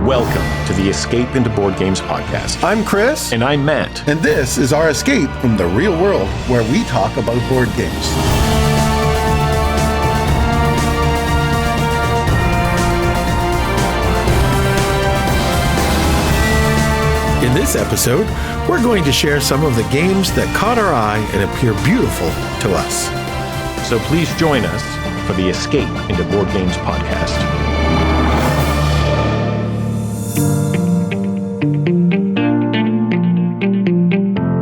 Welcome to the Escape into Board Games podcast. I'm Chris. And I'm Matt. And this is our escape from the real world where we talk about board games. In this episode, we're going to share some of the games that caught our eye and appear beautiful to us. So please join us for the Escape into Board Games podcast.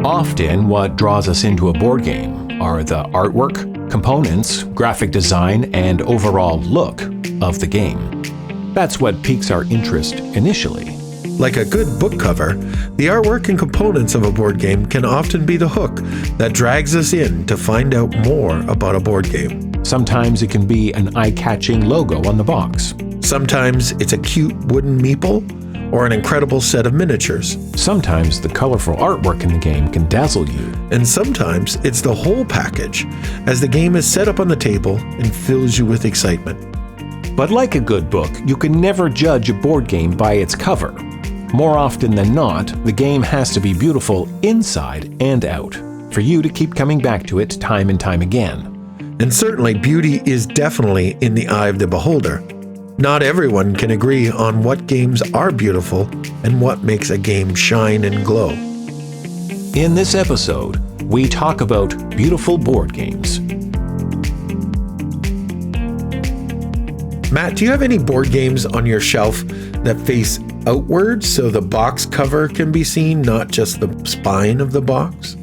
Often, what draws us into a board game are the artwork, components, graphic design, and overall look of the game. That's what piques our interest initially. Like a good book cover, the artwork and components of a board game can often be the hook that drags us in to find out more about a board game. Sometimes it can be an eye-catching logo on the box. Sometimes it's a cute wooden meeple or an incredible set of miniatures. Sometimes the colorful artwork in the game can dazzle you. And sometimes it's the whole package as the game is set up on the table and fills you with excitement. But like a good book, you can never judge a board game by its cover. More often than not, the game has to be beautiful inside and out for you to keep coming back to it time and time again. And certainly beauty is definitely in the eye of the beholder. Not everyone can agree on what games are beautiful and what makes a game shine and glow. In this episode, we talk about beautiful board games. Matt, do you have any board games on your shelf that face outwards so the box cover can be seen, not just the spine of the box?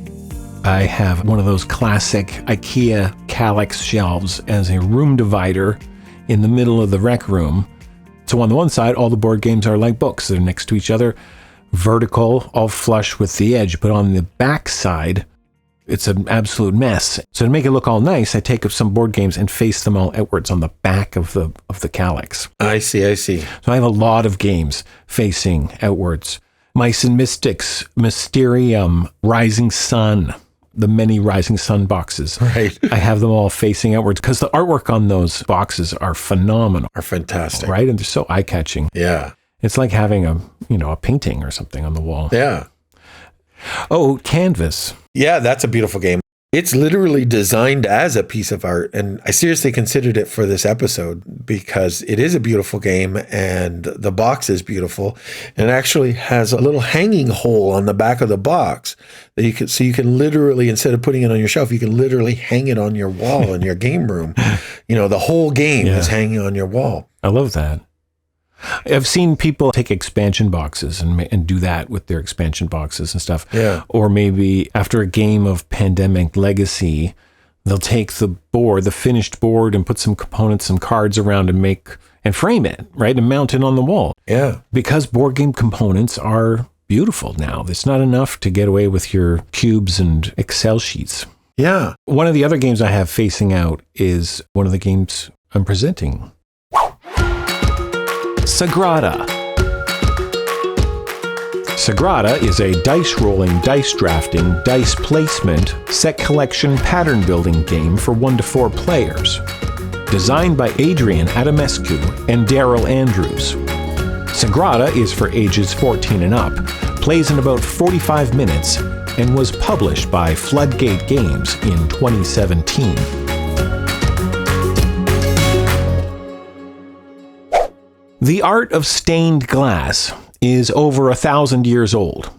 I have one of those classic IKEA Kallax shelves as a room divider in the middle of the rec room. So on the one side, all the board games are like books. They're next to each other, vertical, all flush with the edge. But on the back side, it's an absolute mess. So to make it look all nice, I take up some board games and face them all outwards on the back of the Kallax. I see. So I have a lot of games facing outwards. Mice and Mystics, Mysterium, Rising Sun, the many Rising Sun boxes. Right. I have them all facing outwards because the artwork on those boxes are phenomenal. Are fantastic. Right? And they're so eye-catching. Yeah. It's like having a painting or something on the wall. Yeah. Oh, Canvas. Yeah, that's a beautiful game. It's literally designed as a piece of art, and I seriously considered it for this episode because it is a beautiful game and the box is beautiful, and it actually has a little hanging hole on the back of the box that you can literally, instead of putting it on your shelf, you can literally hang it on your wall in your game room. The whole game is hanging on your wall. I love that. I've seen people take expansion boxes and do that with their expansion boxes and stuff. Yeah. Or maybe after a game of Pandemic Legacy, they'll take the finished board, and put some components, some cards around and frame it, right? And mount it on the wall. Yeah. Because board game components are beautiful now. It's not enough to get away with your cubes and Excel sheets. Yeah. One of the other games I have facing out is one of the games I'm presenting. Sagrada. Sagrada is a dice rolling, dice drafting, dice placement, set collection pattern building game for 1 to 4 players. Designed by Adrian Adamescu and Daryl Andrews. Sagrada is for ages 14 and up, plays in about 45 minutes, and was published by Floodgate Games in 2017. The art of stained glass is over 1,000 years old.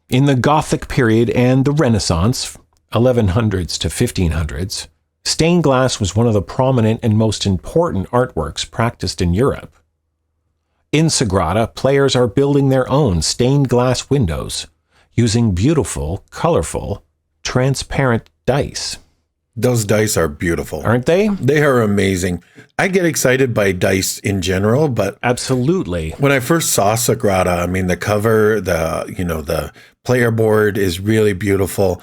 In the Gothic period and the Renaissance, 1100s to 1500s, stained glass was one of the prominent and most important artworks practiced in Europe. In Sagrada, players are building their own stained glass windows using beautiful, colorful, transparent dice. Those dice are beautiful. Aren't they? They are amazing. I get excited by dice in general, but absolutely. When I first saw Sagrada, the cover, the player board is really beautiful,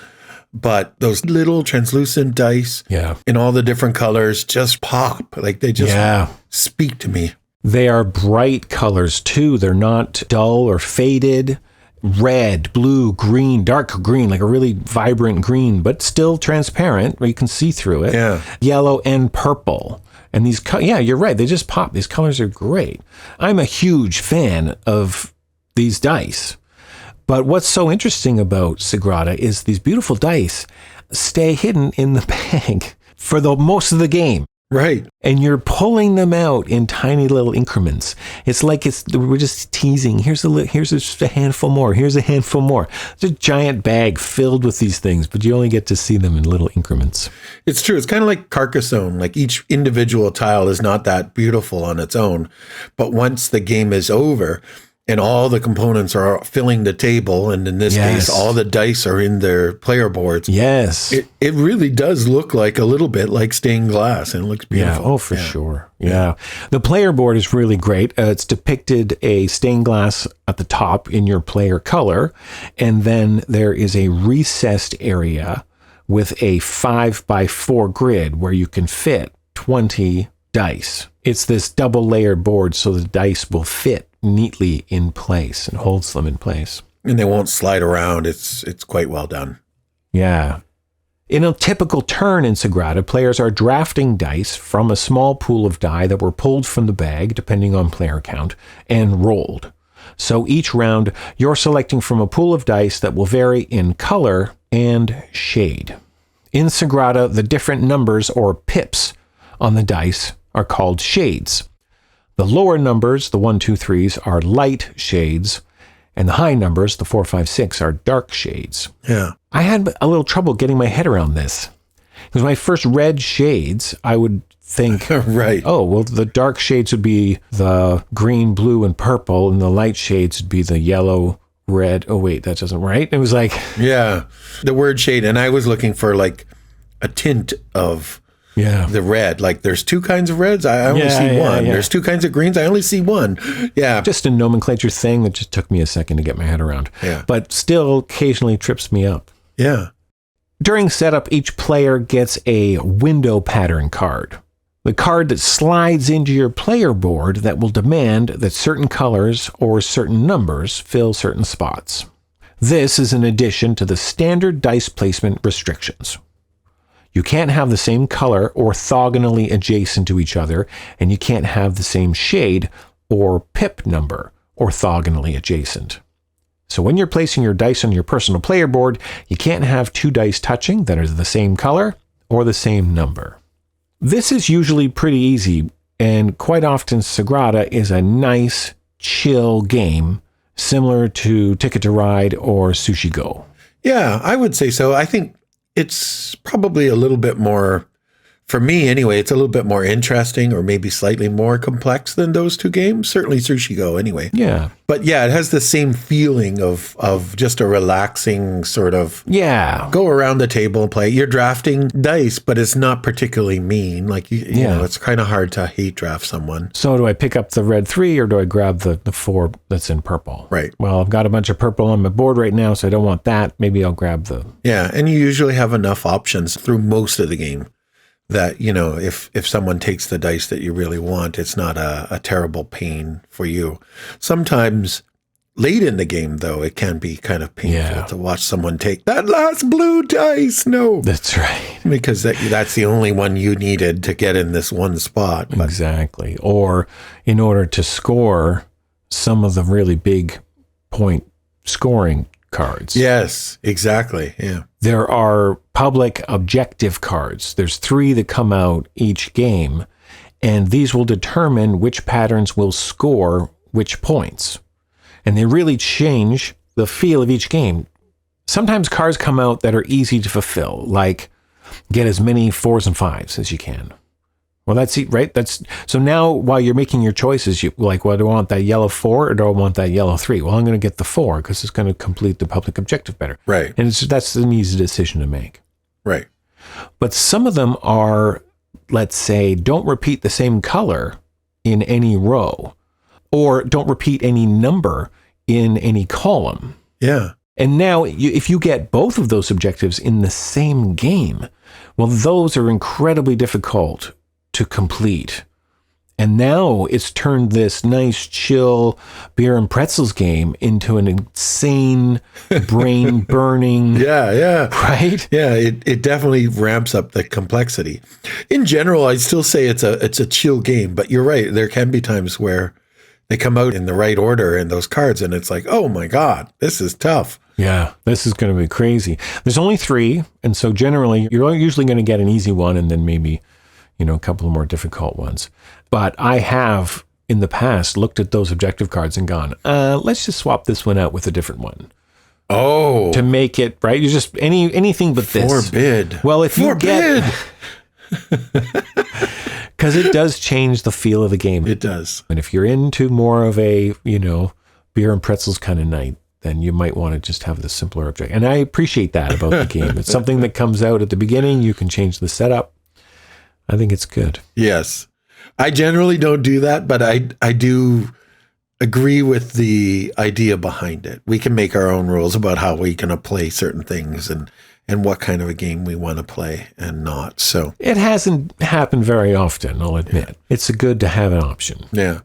but those little translucent dice in all the different colors just pop. Like they just speak to me. They are bright colors too. They're not dull or faded. Red, blue, green, dark green, like a really vibrant green, but still transparent where you can see through it. Yeah. Yellow and purple. And these, yeah, you're right. They just pop. These colors are great. I'm a huge fan of these dice. But what's so interesting about Sagrada is these beautiful dice stay hidden in the bag for the most of the game. Right. And you're pulling them out in tiny little increments. It's like we're just teasing. Here's just a handful more. Here's a handful more. It's a giant bag filled with these things, but you only get to see them in little increments. It's true. It's kind of like Carcassonne. Like each individual tile is not that beautiful on its own. But once the game is over, and all the components are filling the table, and in this case, all the dice are in their player boards. Yes. It really does look like a little bit like stained glass, and it looks beautiful. Yeah, oh, for sure. Yeah. The player board is really great. It's depicted a stained glass at the top in your player color, and then there is a recessed area with a 5x4 grid where you can fit 20 dice. It's this double layer board so the dice will fit neatly in place and holds them in place. And they won't slide around. It's quite well done. Yeah. In a typical turn in Sagrada, players are drafting dice from a small pool of die that were pulled from the bag, depending on player count, and rolled. So each round, you're selecting from a pool of dice that will vary in color and shade. In Sagrada, the different numbers or pips on the dice are called shades. The lower numbers, the 1, 2, 3s, are light shades, and the high numbers, the 4, 5, 6, are dark shades. Yeah. I had a little trouble getting my head around this. Because when I first read shades, I would think, right. Oh, well, the dark shades would be the green, blue, and purple, and the light shades would be the yellow, red. Oh, wait, that doesn't right. It was like... Yeah, the word shade, and I was looking for like a tint of... Yeah. The red, like there's two kinds of reds. I only see one. Yeah. There's two kinds of greens. I only see one. Yeah. Just a nomenclature thing that just took me a second to get my head around. Yeah. But still occasionally trips me up. Yeah. During setup, each player gets a window pattern card. The card that slides into your player board that will demand that certain colors or certain numbers fill certain spots. This is in addition to the standard dice placement restrictions. You can't have the same color orthogonally adjacent to each other, and you can't have the same shade or pip number orthogonally adjacent. So when you're placing your dice on your personal player board, you can't have two dice touching that are the same color or the same number. This is usually pretty easy, and quite often Sagrada is a nice, chill game, similar to Ticket to Ride or Sushi Go. Yeah, I would say so. I think it's probably a little bit more, for me anyway, it's a little bit more interesting or maybe slightly more complex than those two games. Certainly Sushi Go anyway. Yeah. But yeah, it has the same feeling of just a relaxing sort of go around the table and play. You're drafting dice, but it's not particularly mean. Like, you know, it's kind of hard to hate draft someone. So do I pick up the red 3 or do I grab the 4 that's in purple? Right. Well, I've got a bunch of purple on my board right now, so I don't want that. Maybe I'll grab the... Yeah, and you usually have enough options through most of the game that, you know, if someone takes the dice that you really want, it's not a terrible pain for you. Sometimes late in the game, though, it can be kind of painful to watch someone take that last blue dice. No. That's right. Because that's the only one you needed to get in this one spot. But. Exactly. Or in order to score some of the really big point scoring cards. Yes, exactly. Yeah. There are public objective cards. There's 3 that come out each game, and these will determine which patterns will score which points. And they really change the feel of each game. Sometimes cards come out that are easy to fulfill, like get as many 4s and 5s as you can. Well, that's it, right? So now while you're making your choices, you like, well, do I want that yellow 4 or do I want that yellow 3? Well, I'm going to get the 4 because it's going to complete the public objective better. Right. And that's an easy decision to make. Right. But some of them are, let's say, don't repeat the same color in any row or don't repeat any number in any column. Yeah. And now if you get both of those objectives in the same game, well, those are incredibly difficult to complete. And now it's turned this nice, chill beer and pretzels game into an insane, brain-burning... Yeah. Right? Yeah, it definitely ramps up the complexity. In general, I'd still say it's a chill game, but you're right. There can be times where they come out in the right order in those cards, and it's like, oh my God, this is tough. Yeah, this is going to be crazy. There's only 3, and so generally, you're usually going to get an easy one and then maybe, a couple of more difficult ones. But I have, in the past, looked at those objective cards and gone, let's just swap this one out with a different one. Oh. To make it, right? You just, anything but this. Forbid. Well, if you Forbid. Because it does change the feel of the game. It does. And if you're into more of a, beer and pretzels kind of night, then you might want to just have the simpler object. And I appreciate that about the game. It's something that comes out at the beginning. You can change the setup. I think it's good. Yes. I generally don't do that, but I do agree with the idea behind it. We can make our own rules about how we can play certain things and what kind of a game we want to play and not. So it hasn't happened very often, I'll admit. Yeah. It's good to have an option. Yeah.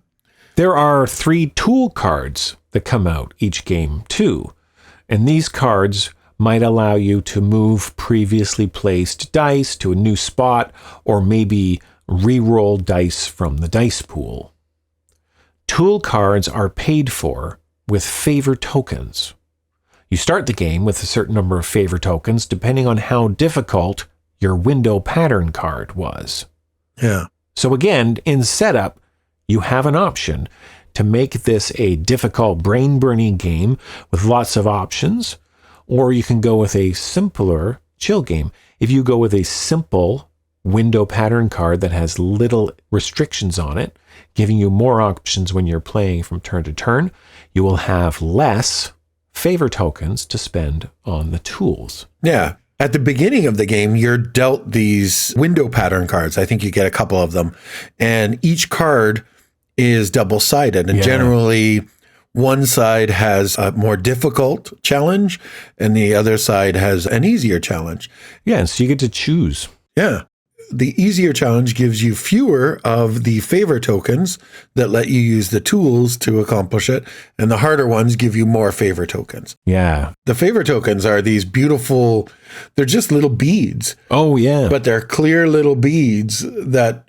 There are 3 tool cards that come out each game too. And these cards might allow you to move previously placed dice to a new spot, or maybe re-roll dice from the dice pool. Tool cards are paid for with favor tokens. You start the game with a certain number of favor tokens, depending on how difficult your window pattern card was. Yeah. So again, in setup, you have an option to make this a difficult brain-burning game with lots of options, or you can go with a simpler chill game. If you go with a simple window pattern card that has little restrictions on it, giving you more options when you're playing from turn to turn, you will have less favor tokens to spend on the tools. Yeah. At the beginning of the game, you're dealt these window pattern cards. I think you get a couple of them. And each card is double-sided. And generally, one side has a more difficult challenge, and the other side has an easier challenge. Yeah, so you get to choose. Yeah. The easier challenge gives you fewer of the favor tokens that let you use the tools to accomplish it, and the harder ones give you more favor tokens. Yeah. The favor tokens are these beautiful, they're just little beads. Oh, yeah. But they're clear little beads that,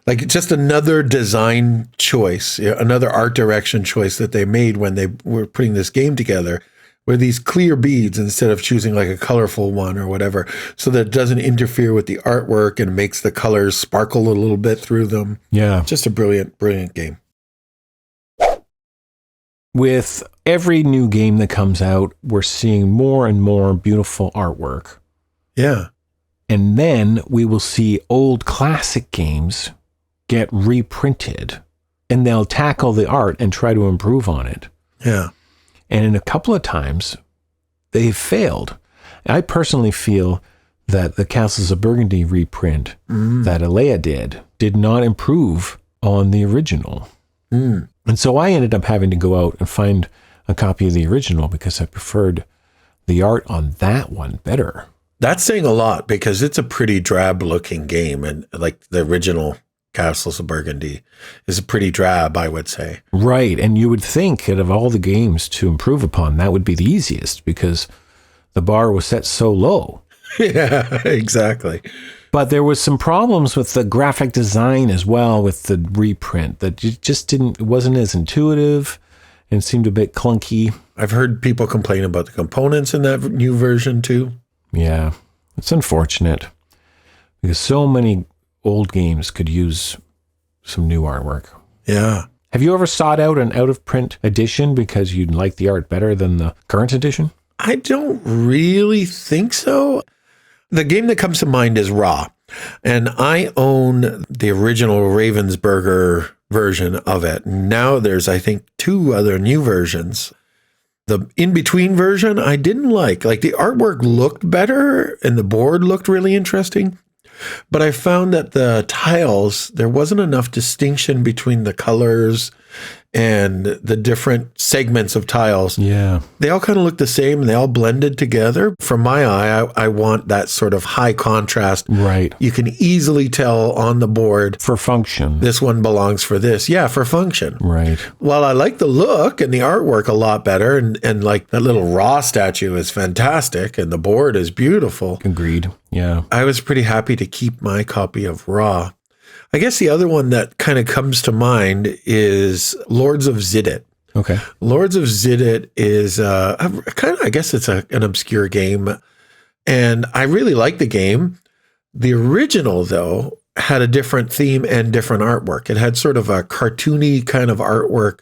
like just another design choice, another art direction choice that they made when they were putting this game together, were these clear beads instead of choosing like a colorful one or whatever, so that it doesn't interfere with the artwork and makes the colors sparkle a little bit through them. Yeah. Just a brilliant, brilliant game. With every new game that comes out, we're seeing more and more beautiful artwork. Yeah. And then we will see old classic games get reprinted, and they'll tackle the art and try to improve on it. Yeah. And in a couple of times, they've failed. I personally feel that the Castles of Burgundy reprint that Alea did not improve on the original. And so I ended up having to go out and find a copy of the original because I preferred the art on that one better. That's saying a lot because it's a pretty drab looking game, and like the original Castles of Burgundy is pretty drab, I would say. Right. And you would think that of all the games to improve upon, that would be the easiest because the bar was set so low. Yeah, exactly. But there was some problems with the graphic design as well with the reprint that it wasn't as intuitive and seemed a bit clunky. I've heard people complain about the components in that new version too. Yeah, it's unfortunate because so many old games could use some new artwork. Yeah. Have you ever sought out an out-of-print edition because you like the art better than the current edition? I don't really think so. The game that comes to mind is Raw, and I own the original Ravensburger version of it. Now there's, I think, 2 other new versions. The in-between version I didn't like. Like the artwork looked better and the board looked really interesting. But I found that the tiles, there wasn't enough distinction between the colors. and the different segments of tiles. Yeah. They all kind of look the same and they all blended together. From my eye, I want that sort of high contrast. Right. You can easily tell on the board. For function. This one belongs for this. Yeah, for function. Right. While I like the look and the artwork a lot better, and like that little Ra statue is fantastic and the board is beautiful. Agreed. Yeah. I was pretty happy to keep my copy of Ra. I guess the other one that kind of comes to mind is Lords of Zidit. Okay. Lords of Zidit is I guess it's an obscure game. And I really like the game. The original, though, had a different theme and different artwork. It had sort of a cartoony kind of artwork.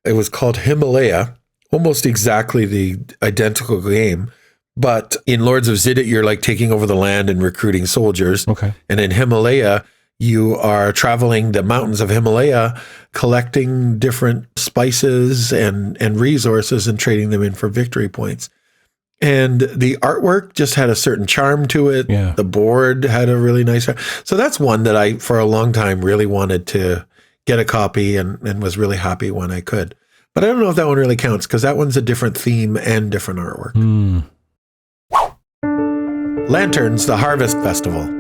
It was called Himalaya, almost exactly the identical game. But in Lords of Zidit, you're like taking over the land and recruiting soldiers. Okay. And in Himalaya, you are traveling the mountains of Himalaya, collecting different spices and resources and trading them in for victory points. And the artwork just had a certain charm to it. Yeah. The board had a really nice. So that's one that I, for a long time, really wanted to get a copy and was really happy when I could. But I don't know if that one really counts because that one's a different theme and different artwork. Lanterns, the Harvest Festival.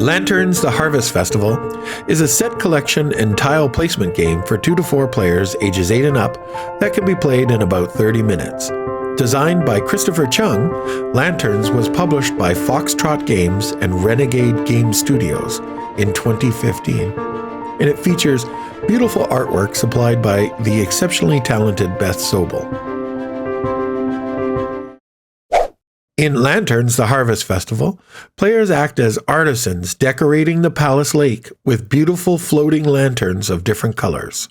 Lanterns, the Harvest Festival is a set collection and tile placement game for 2 to 4 players ages 8 and up that can be played in about 30 minutes. Designed by Christopher Chung, Lanterns was published by Foxtrot Games and Renegade Game Studios in 2015. And it features beautiful artwork supplied by the exceptionally talented Beth Sobel. In Lanterns, the Harvest Festival, players act as artisans decorating the Palace Lake with beautiful floating lanterns of different colors.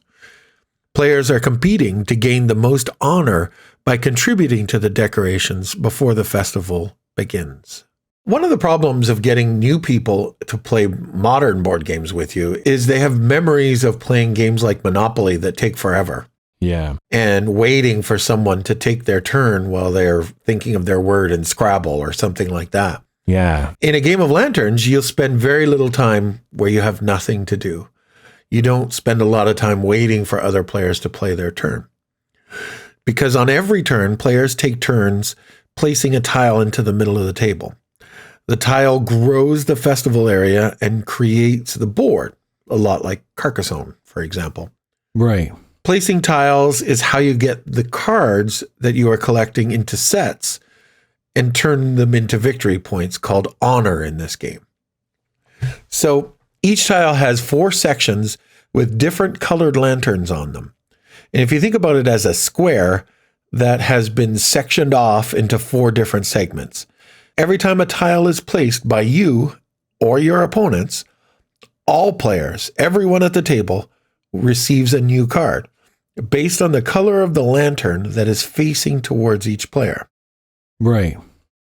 Players are competing to gain the most honor by contributing to the decorations before the festival begins. One of the problems of getting new people to play modern board games with you is they have memories of playing games like Monopoly that take forever. Yeah. And waiting for someone to take their turn while they're thinking of their word in Scrabble or something like that. Yeah. In a game of Lanterns, you'll spend very little time where you have nothing to do. You don't spend a lot of time waiting for other players to play their turn. Because on every turn, players take turns placing a tile into the middle of the table. The tile grows the festival area and creates the board, a lot like Carcassonne, for example. Right. Placing tiles is how you get the cards that you are collecting into sets and turn them into victory points, called honor in this game. So each tile has 4 sections with different colored lanterns on them. And if you think about it as a square that has been sectioned off into 4 different segments, every time a tile is placed by you or your opponents, all players, everyone at the table, receives a new card based on the color of the lantern that is facing towards each player. Right.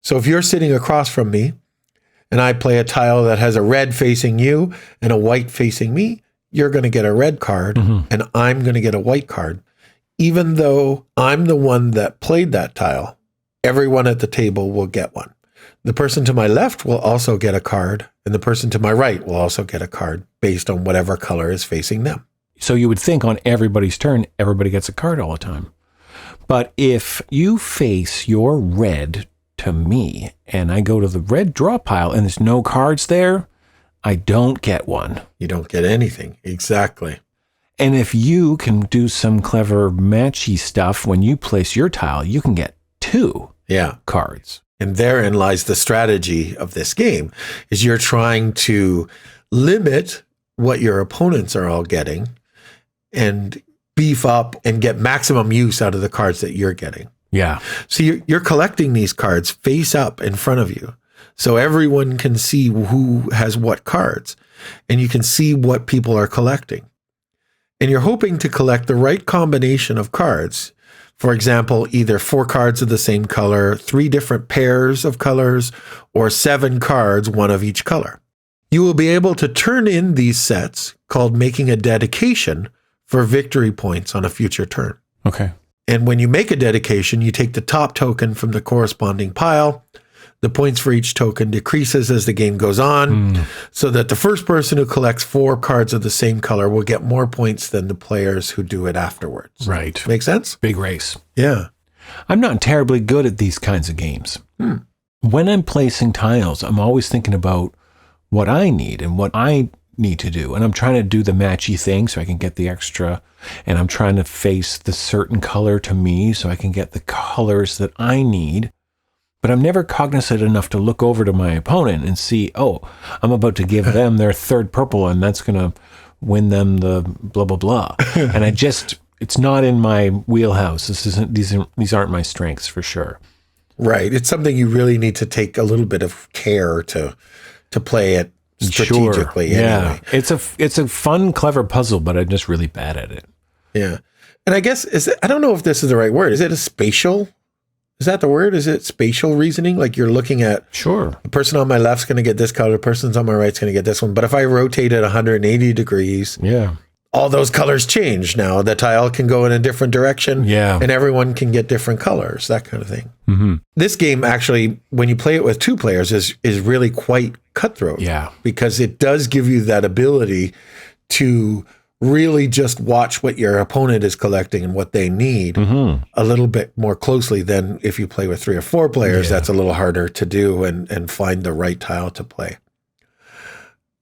So if you're sitting across from me and I play a tile that has a red facing you and a white facing me, you're going to get a red card and I'm going to get a white card. Even though I'm the one that played that tile, everyone at the table will get one. The person to my left will also get a card, and the person to my right will also get a card based on whatever color is facing them. So you would think on everybody's turn, everybody gets a card all the time. But if you face your red to me and I go to the red draw pile and there's no cards there, I don't get one. You don't get anything. Exactly. And if you can do some clever matchy stuff when you place your tile, you can get 2 cards. And therein lies the strategy of this game, is you're trying to limit what your opponents are all getting and beef up and get maximum use out of the cards that you're getting. Yeah. So you're collecting these cards face up in front of you, so everyone can see who has what cards, and you can see what people are collecting. And you're hoping to collect the right combination of cards. For example, either 4 cards of the same color, 3 different pairs of colors, or 7 cards, one of each color. You will be able to turn in these sets, called making a dedication, for victory points on a future turn. Okay. And when you make a dedication, you take the top token from the corresponding pile, The points for each token decreases as the game goes on, so that the first person who collects 4 cards of the same color will get more points than the players who do it afterwards. Right. Make sense? Big race. Yeah. I'm not terribly good at these kinds of games. When I'm placing tiles, I'm always thinking about what I need and what I need to do. And I'm trying to do the matchy thing so I can get the extra. And I'm trying to face the certain color to me so I can get the colors that I need. But I'm never cognizant enough to look over to my opponent and see, oh, I'm about to give them their third purple and that's going to win them the blah, blah, blah. And it's not in my wheelhouse. These aren't my strengths for sure. Right. It's something you really need to take a little bit of care to play it strategically. Sure. Anyway. Yeah. It's a fun, clever puzzle, but I'm just really bad at it. Yeah. And I guess, I don't know if this is the right word. Is it a spatial? Is that the word? Is it spatial reasoning? Like you're looking at, sure, the person on my left's going to get this color, the person on my right's going to get this one. But if I rotate it 180 degrees, yeah, all those colors change now. The tile can go in a different direction, yeah, and everyone can get different colors, that kind of thing. Mm-hmm. This game actually, when you play it with 2 players, is really quite cutthroat. Yeah, because it does give you that ability to really just watch what your opponent is collecting and what they need a little bit more closely than if you play with 3 or 4 players. Yeah. That's a little harder to do and find the right tile to play.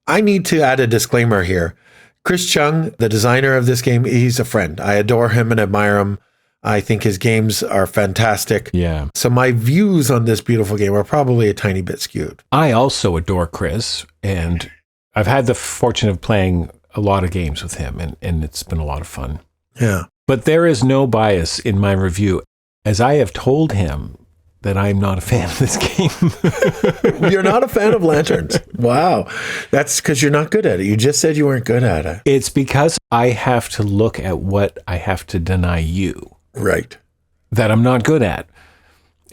I need to add a disclaimer here. Chris Chung, the designer of this game, he's a friend. I adore him and admire him. I think his games are fantastic. Yeah. So my views on this beautiful game are probably a tiny bit skewed. I also adore Chris, and I've had the fortune of playing a lot of games with him, and it's been a lot of fun. Yeah. But there is no bias in my review, as I have told him that I'm not a fan of this game. You're not a fan of lanterns. Wow. That's because you're not good at it. You just said you weren't good at it. It's because I have to look at what I have to deny you. Right. That I'm not good at.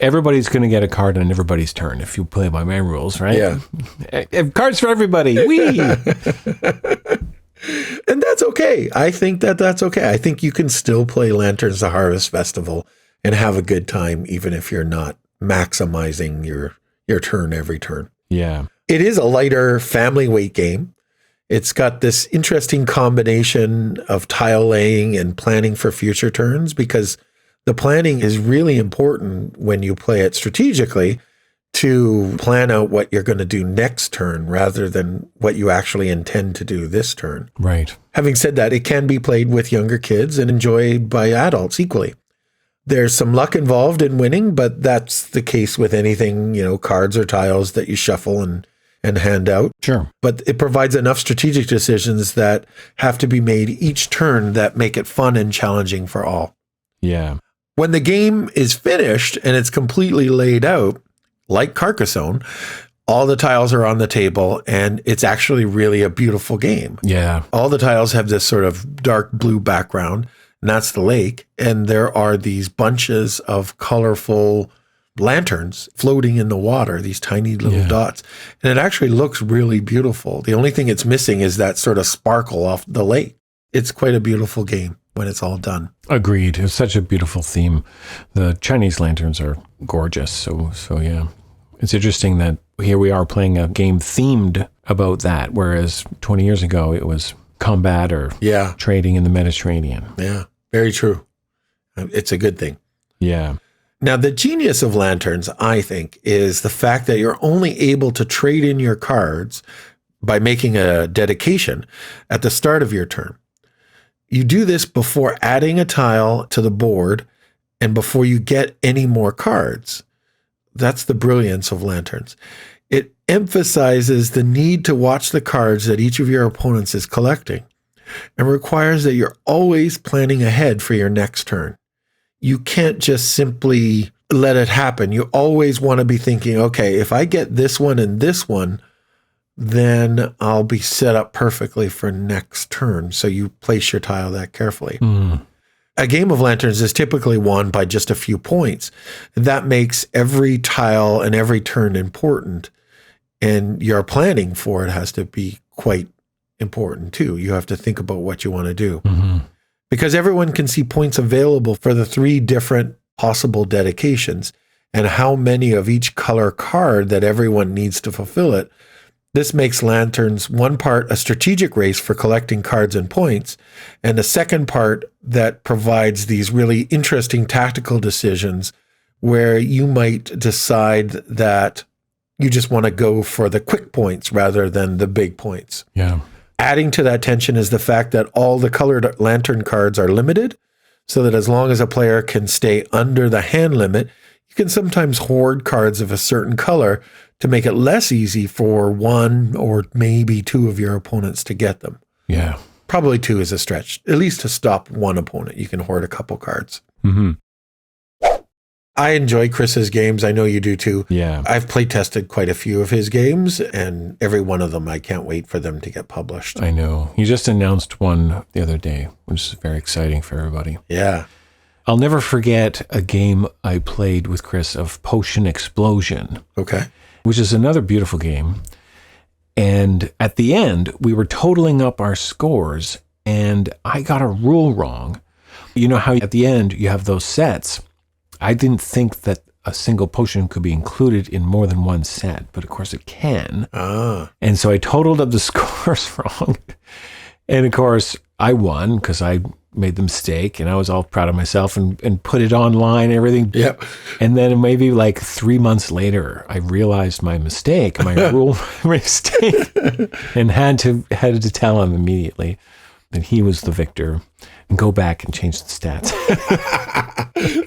Everybody's going to get a card on everybody's turn if you play by my rules, right? Yeah. Cards for everybody. Whee! And that's okay. I think that's okay. I think you can still play Lanterns the Harvest Festival and have a good time, even if you're not maximizing your turn every turn. Yeah. It is a lighter family weight game. It's got this interesting combination of tile laying and planning for future turns, because the planning is really important when you play it strategically to plan out what you're going to do next turn rather than what you actually intend to do this turn. Right. Having said that, it can be played with younger kids and enjoyed by adults equally. There's some luck involved in winning, but that's the case with anything, cards or tiles that you shuffle and hand out. Sure. But it provides enough strategic decisions that have to be made each turn that make it fun and challenging for all. Yeah. When the game is finished and it's completely laid out, like Carcassonne, all the tiles are on the table, and it's actually really a beautiful game. Yeah. All the tiles have this sort of dark blue background, and that's the lake. And there are these bunches of colorful lanterns floating in the water, these tiny little dots. And it actually looks really beautiful. The only thing it's missing is that sort of sparkle off the lake. It's quite a beautiful game when it's all done. Agreed. It's such a beautiful theme. The Chinese lanterns are gorgeous. So yeah. It's interesting that here we are playing a game themed about that, whereas 20 years ago it was combat or trading in the Mediterranean. Yeah, very true. It's a good thing. Yeah. Now, the genius of lanterns, I think, is the fact that you're only able to trade in your cards by making a dedication at the start of your turn. You do this before adding a tile to the board and before you get any more cards. That's the brilliance of lanterns. It emphasizes the need to watch the cards that each of your opponents is collecting and requires that you're always planning ahead for your next turn. You can't just simply let it happen. You always want to be thinking, okay, if I get this one and this one, then I'll be set up perfectly for next turn. So you place your tile that carefully. Mm. A game of lanterns is typically won by just a few points. That makes every tile and every turn important. And your planning for it has to be quite important too. You have to think about what you want to do. Mm-hmm. Because everyone can see points available for the 3 different possible dedications. and how many of each color card that everyone needs to fulfill it. This makes Lanterns one part a strategic race for collecting cards and points, and the second part that provides these really interesting tactical decisions where you might decide that you just want to go for the quick points rather than the big points. Yeah. Adding to that tension is the fact that all the colored Lantern cards are limited, so that as long as a player can stay under the hand limit, you can sometimes hoard cards of a certain color to make it less easy for one or maybe two of your opponents to get them. Yeah. Probably two is a stretch, at least to stop one opponent. You can hoard a couple cards. Mm-hmm. I enjoy Chris's games. I know you do too. Yeah. I've play tested quite a few of his games, and every one of them, I can't wait for them to get published. I know. He just announced one the other day, which is very exciting for everybody. Yeah. I'll never forget a game I played with Chris of Potion Explosion. Okay. Which is another beautiful game. And at the end, we were totaling up our scores, and I got a rule wrong. You know how at the end you have those sets? I didn't think that a single potion could be included in more than one set, but of course it can. And so I totaled up the scores wrong. And of course, I won because I made the mistake, and I was all proud of myself and put it online and everything. Yep. And then maybe like 3 months later, I realized my mistake, my rule mistake, and had to tell him immediately that he was the victor and go back and change the stats.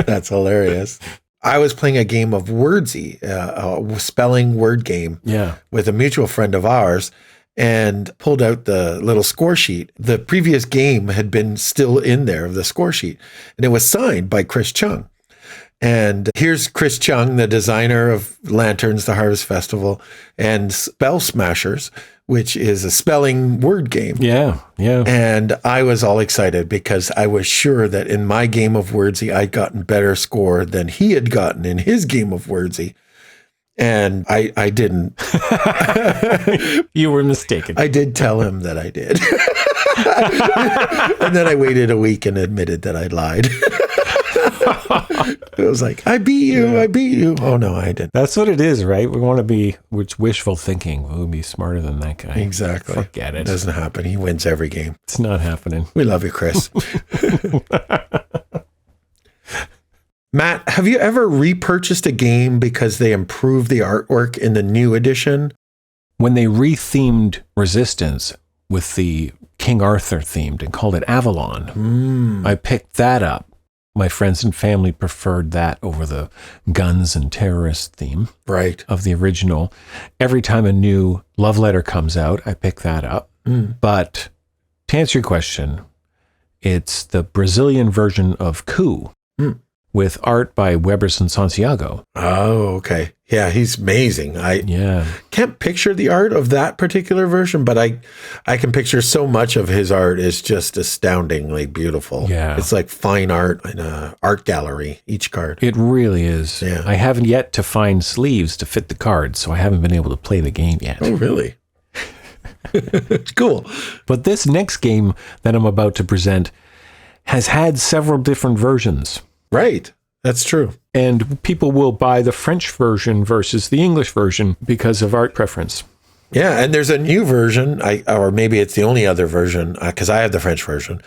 That's hilarious. I was playing a game of Wordsy, a spelling word game, with a mutual friend of ours, and pulled out the little score sheet. The previous game had been still in there, the score sheet, and it was signed by Chris Chung. And here's Chris Chung, the designer of Lanterns, the Harvest Festival, and Spell Smashers, which is a spelling word game. Yeah. And I was all excited because I was sure that in my game of Wordsy, I'd gotten better score than he had gotten in his game of Wordsy. And I didn't. You were mistaken. I did tell him that I did. And then I waited a week and admitted that I lied. It was like, I beat you. Oh, no, I didn't. That's what it is, right? We want to be, it's wishful thinking. We'll be smarter than that guy. Exactly. Forget it. It doesn't happen. He wins every game. It's not happening. We love you, Chris. Matt, have you ever repurchased a game because they improved the artwork in the new edition? When they rethemed Resistance with the King Arthur themed and called it Avalon, I picked that up. My friends and family preferred that over the guns and terrorist theme of the original. Every time a new love letter comes out, I pick that up. But to answer your question, it's the Brazilian version of Coup. With art by Weberson Santiago. Oh, okay. Yeah, he's amazing. I can't picture the art of that particular version, but I can picture so much of his art is just astoundingly beautiful. Yeah. It's like fine art in an art gallery, each card. It really is. Yeah. I haven't yet to find sleeves to fit the cards, so I haven't been able to play the game yet. Oh, really? Cool. But this next game that I'm about to present has had several different versions. Right. That's true. And people will buy the French version versus the English version because of art preference. Yeah. And there's a new version, or maybe it's the only other version, because I have the French version.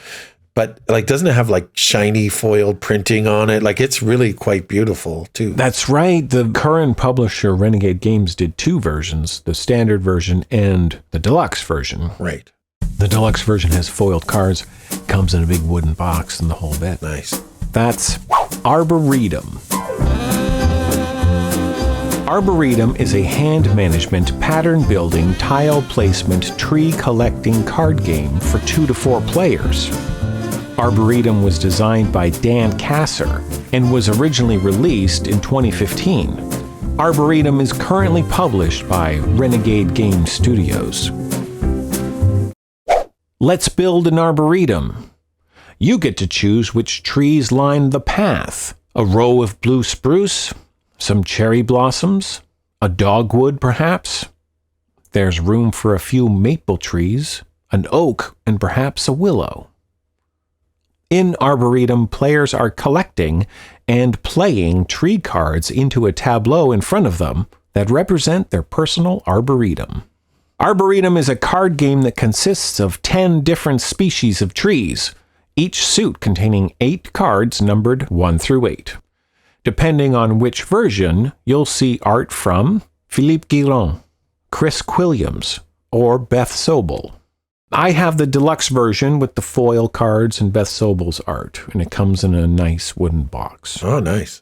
But like, doesn't it have like shiny foiled printing on it? Like, it's really quite beautiful too. That's right. The current publisher, Renegade Games, did two versions, the standard version and the deluxe version. Right. The deluxe version has foiled cards, comes in a big wooden box and the whole bit. Nice. That's Arboretum. Arboretum is a hand management, pattern building, tile placement, tree collecting card game for 2 to 4 players. Arboretum was designed by Dan Kasser and was originally released in 2015. Arboretum is currently published by Renegade Games Studios. Let's build an arboretum. You get to choose which trees line the path. A row of blue spruce, some cherry blossoms, a dogwood perhaps. There's room for a few maple trees, an oak, and perhaps a willow. In Arboretum, players are collecting and playing tree cards into a tableau in front of them that represent their personal arboretum. Arboretum is a card game that consists of 10 different species of trees, each suit containing 8 cards numbered 1 through 8. Depending on which version, you'll see art from Philippe Guérin, Chris Quilliams, or Beth Sobel. I have the deluxe version with the foil cards and Beth Sobel's art, and it comes in a nice wooden box. Oh, nice.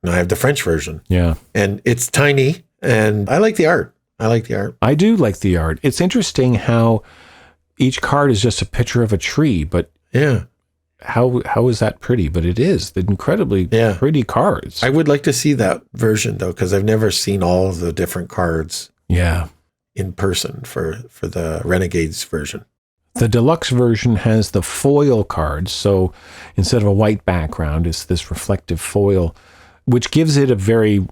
And I have the French version. Yeah. And it's tiny, and I like the art. I do like the art. It's interesting how each card is just a picture of a tree, but yeah, how is that pretty? But it is. They're incredibly pretty cards. I would like to see that version, though, because I've never seen all of the different cards. Yeah. In person for the Renegades version. The deluxe version has the foil cards, so instead of a white background, it's this reflective foil, which gives it a very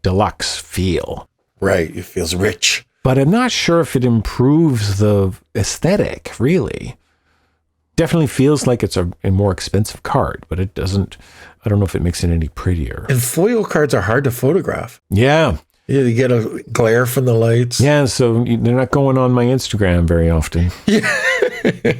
deluxe feel. Right, it feels rich. But I'm not sure if it improves the aesthetic, really. Definitely feels like it's a more expensive card, but it doesn't, I don't know if it makes it any prettier. And foil cards are hard to photograph. Yeah. You get a glare from the lights. Yeah, so they're not going on my Instagram very often. Yeah.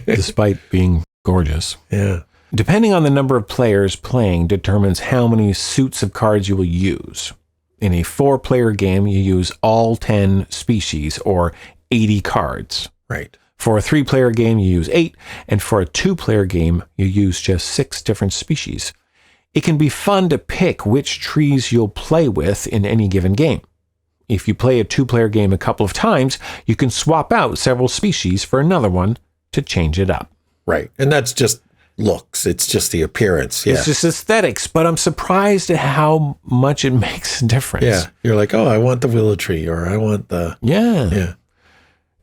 Despite being gorgeous. Yeah. Depending on the number of players playing determines how many suits of cards you will use. In a 4-player game, you use all 10 species or 80 cards. Right. For a 3-player game, you use 8, and for a 2-player game, you use just 6 different species. It can be fun to pick which trees you'll play with in any given game. If you play a 2-player game a couple of times, you can swap out several species for another one to change it up. Right. And that's just looks. It's just the appearance. Yeah. It's just aesthetics, but I'm surprised at how much it makes a difference. Yeah. You're like, oh, I want the willow tree, or I want the... Yeah.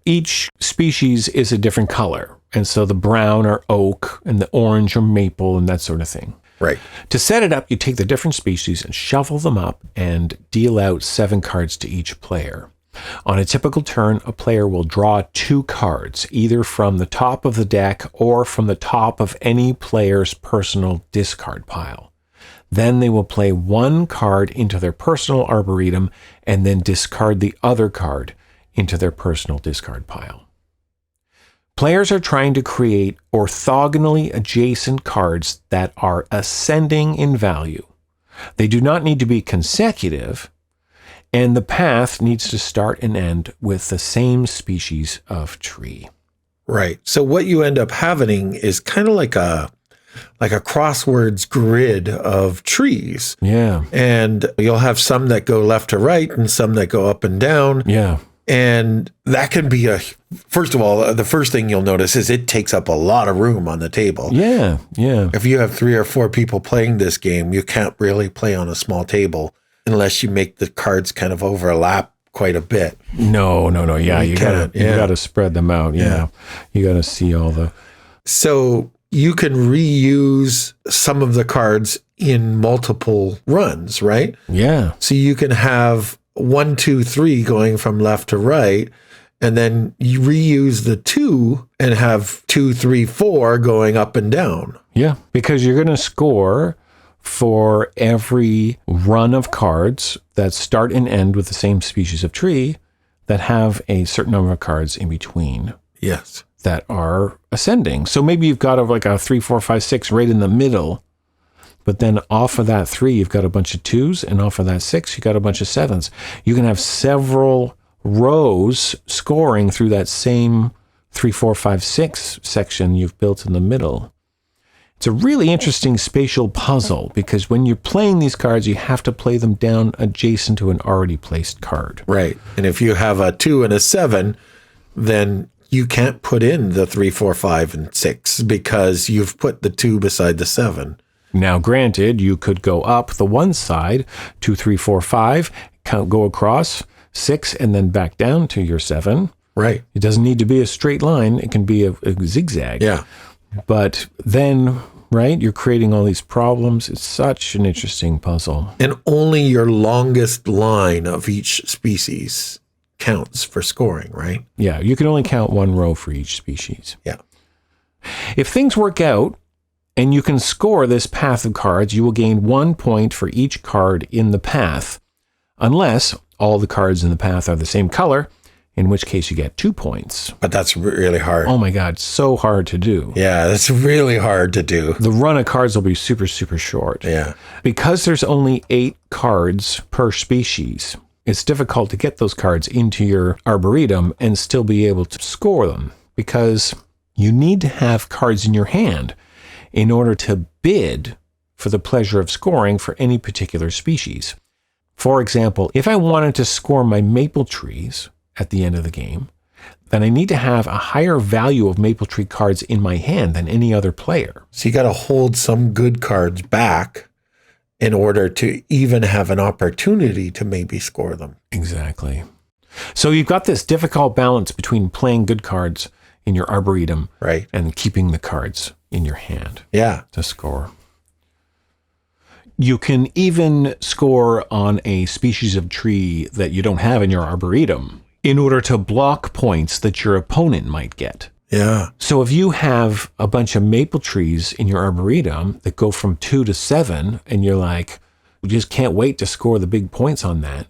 Each species is a different color. And so the brown are oak and the orange are maple and that sort of thing. Right. To set it up, you take the different species and shuffle them up and deal out 7 cards to each player. On a typical turn, a player will draw 2 cards, either from the top of the deck or from the top of any player's personal discard pile. Then they will play 1 card into their personal arboretum and then discard the other card into their personal discard pile. Players are trying to create orthogonally adjacent cards that are ascending in value. They do not need to be consecutive, and the path needs to start and end with the same species of tree. Right. So what you end up having is kind of like a crosswords grid of trees. Yeah. And you'll have some that go left to right and some that go up and down. Yeah. And that can be first of all, the first thing you'll notice is it takes up a lot of room on the table. Yeah, yeah. If you have 3 or 4 people playing this game, you can't really play on a small table unless you make the cards kind of overlap quite a bit. No. Yeah, you gotta spread them out. Yeah. You gotta see all the... So you can reuse some of the cards in multiple runs, right? Yeah. So you can have 1, 2, 3 going from left to right, and then you reuse the 2 and have 2, 3, 4 going up and down. Yeah, because you're going to score for every run of cards that start and end with the same species of tree that have a certain number of cards in between. Yes. That are ascending. So maybe you've got like a 3, 4, 5, 6 right in the middle. But then off of that 3, you've got a bunch of 2s, and off of that 6, you've got a bunch of 7s. You can have several rows scoring through that same 3, 4, 5, 6 section you've built in the middle. It's a really interesting spatial puzzle because when you're playing these cards, you have to play them down adjacent to an already placed card. Right. And if you have a 2 and a 7, then you can't put in the 3, 4, 5, and 6 because you've put the 2 beside the 7. Now, granted, you could go up the one side, 2, 3, 4, 5, go across 6, and then back down to your 7. Right. It doesn't need to be a straight line. It can be a zigzag. Yeah. But then, right, you're creating all these problems. It's such an interesting puzzle. And only your longest line of each species counts for scoring, right? Yeah, you can only count 1 row for each species. Yeah. If things work out, And you can score this path of cards. You will gain 1 point for each card in the path, unless all the cards in the path are the same color, in which case you get 2 points. But that's really hard. Oh my God, so hard to do. Yeah, that's really hard to do. The run of cards will be super, super short. Yeah. Because there's only 8 cards per species, it's difficult to get those cards into your Arboretum and still be able to score them, because you need to have cards in your hand in order to bid for the pleasure of scoring for any particular species. For example, if I wanted to score my maple trees at the end of the game, then I need to have a higher value of maple tree cards in my hand than any other player. So you got to hold some good cards back in order to even have an opportunity to maybe score them. Exactly. So you've got this difficult balance between playing good cards in your Arboretum, right, and keeping the cards in your hand, yeah, to score. You can even score on a species of tree that you don't have in your Arboretum in order to block points that your opponent might get. Yeah. So if you have a bunch of maple trees in your Arboretum that go from 2 to 7, and you're like, we just can't wait to score the big points on that,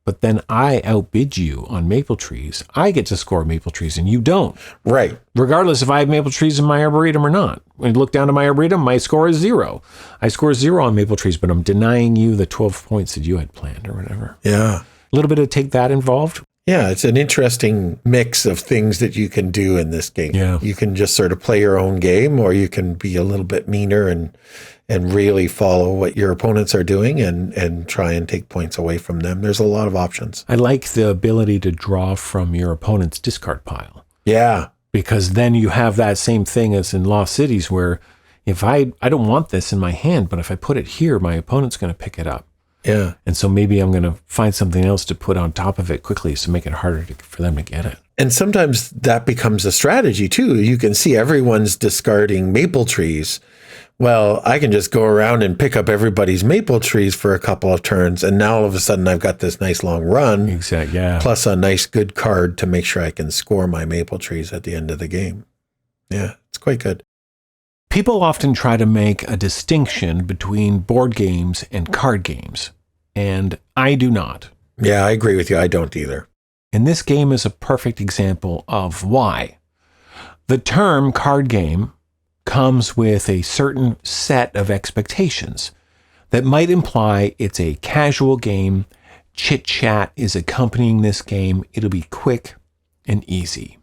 but then I outbid you on maple trees, I get to score maple trees and you don't. Right. Regardless if I have maple trees in my Arboretum or not. When you look down to my Arboretum, my score is 0. I score 0 on maple trees, but I'm denying you the 12 points that you had planned or whatever. Yeah. A little bit of take that involved. Yeah, it's an interesting mix of things that you can do in this game. Yeah. You can just sort of play your own game, or you can be a little bit meaner and really follow what your opponents are doing and try and take points away from them. There's a lot of options. I like the ability to draw from your opponent's discard pile. Yeah. Because then you have that same thing as in Lost Cities, where if I don't want this in my hand, but if I put it here, my opponent's going to pick it up. Yeah. And so maybe I'm going to find something else to put on top of it quickly to make it harder for them to get it. And sometimes that becomes a strategy too. You can see everyone's discarding maple trees. Well, I can just go around and pick up everybody's maple trees for a couple of turns, and now all of a sudden I've got this nice long run. Exactly. Yeah. Plus a nice good card to make sure I can score my maple trees at the end of the game. Yeah, it's quite good. People often try to make a distinction between board games and card games, and I do not. Yeah, I agree with you. I don't either. And this game is a perfect example of why. The term card game comes with a certain set of expectations that might imply it's a casual game, chit-chat is accompanying this game, it'll be quick and easy.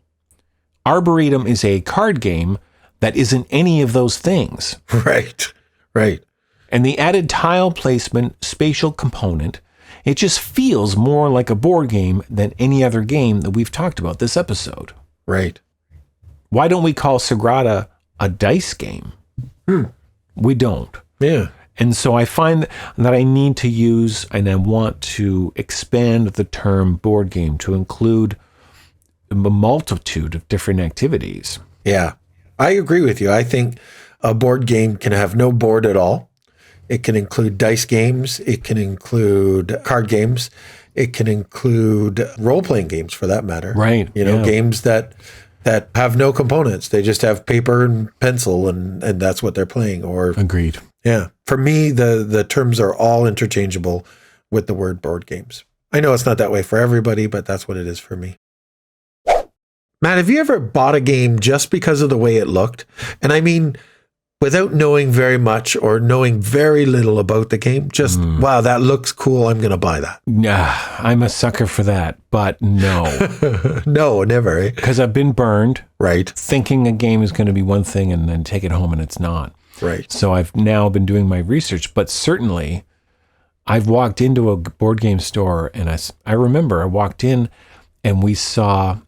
Arboretum is a card game that isn't any of those things. Right, right. And the added tile placement, spatial component, it just feels more like a board game than any other game that we've talked about this episode. Right. Why don't we call Sagrada a dice game? We don't. Yeah. And so I find that I need to use, and I want to expand the term board game to include a multitude of different activities. Yeah. I agree with you. I think a board game can have no board at all. It can include dice games. It can include card games. It can include role-playing games, for that matter. Right. You know, games that have no components. They just have paper and pencil, and that's what they're playing. Or Agreed. Yeah. For me, the terms are all interchangeable with the word board games. I know it's not that way for everybody, but that's what it is for me. Matt, have you ever bought a game just because of the way it looked? And I mean, without knowing very much or knowing very little about the game, just, wow, that looks cool, I'm going to buy that. Nah, I'm a sucker for that, but no. No, never. Eh? Because I've been burned. Right. Thinking a game is going to be one thing and then take it home and it's not. Right. So I've now been doing my research, but certainly I've walked into a board game store and I remember I walked in and we saw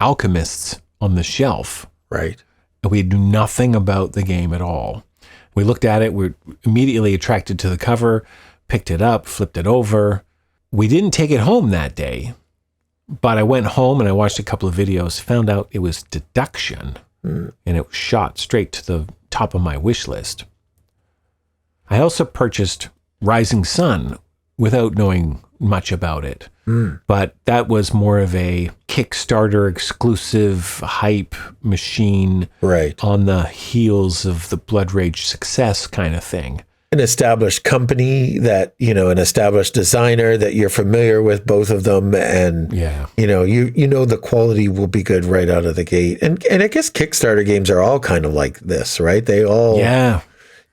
Alchemists on the shelf. Right. And we knew nothing about the game at all. We looked at it, we were immediately attracted to the cover, picked it up, flipped it over. We didn't take it home that day, but I went home and I watched a couple of videos, found out it was deduction, and it was shot straight to the top of my wish list. I also purchased Rising Sun without knowing much about it. But that was more of a Kickstarter exclusive hype machine Right. on the heels of the Blood Rage success kind of thing. An established company that, an established designer that you're familiar with, both of them. And, Yeah. you know the quality will be good right out of the gate. And I guess Kickstarter games are all kind of like this, right? They all... Yeah.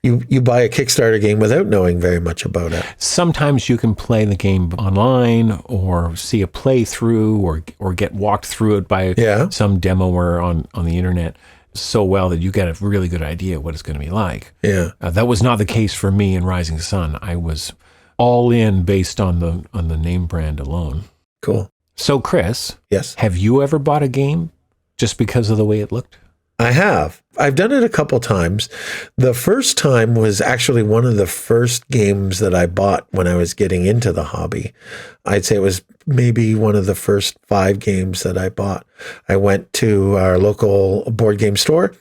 You buy a Kickstarter game without knowing very much about it. Sometimes you can play the game online or see a playthrough or get walked through it by some demoer on the internet so well that you get a really good idea what it's going to be like. Yeah. That was not the case for me in Rising Sun. I was all in based on the name brand alone. Cool. So Chris, Yes. have you ever bought a game just because of the way it looked? I have. I've done it a couple times. The first time was actually one of the first games that I bought when I was getting into the hobby. I'd say it was maybe one of the first 5 games that I bought. I went to our local board game store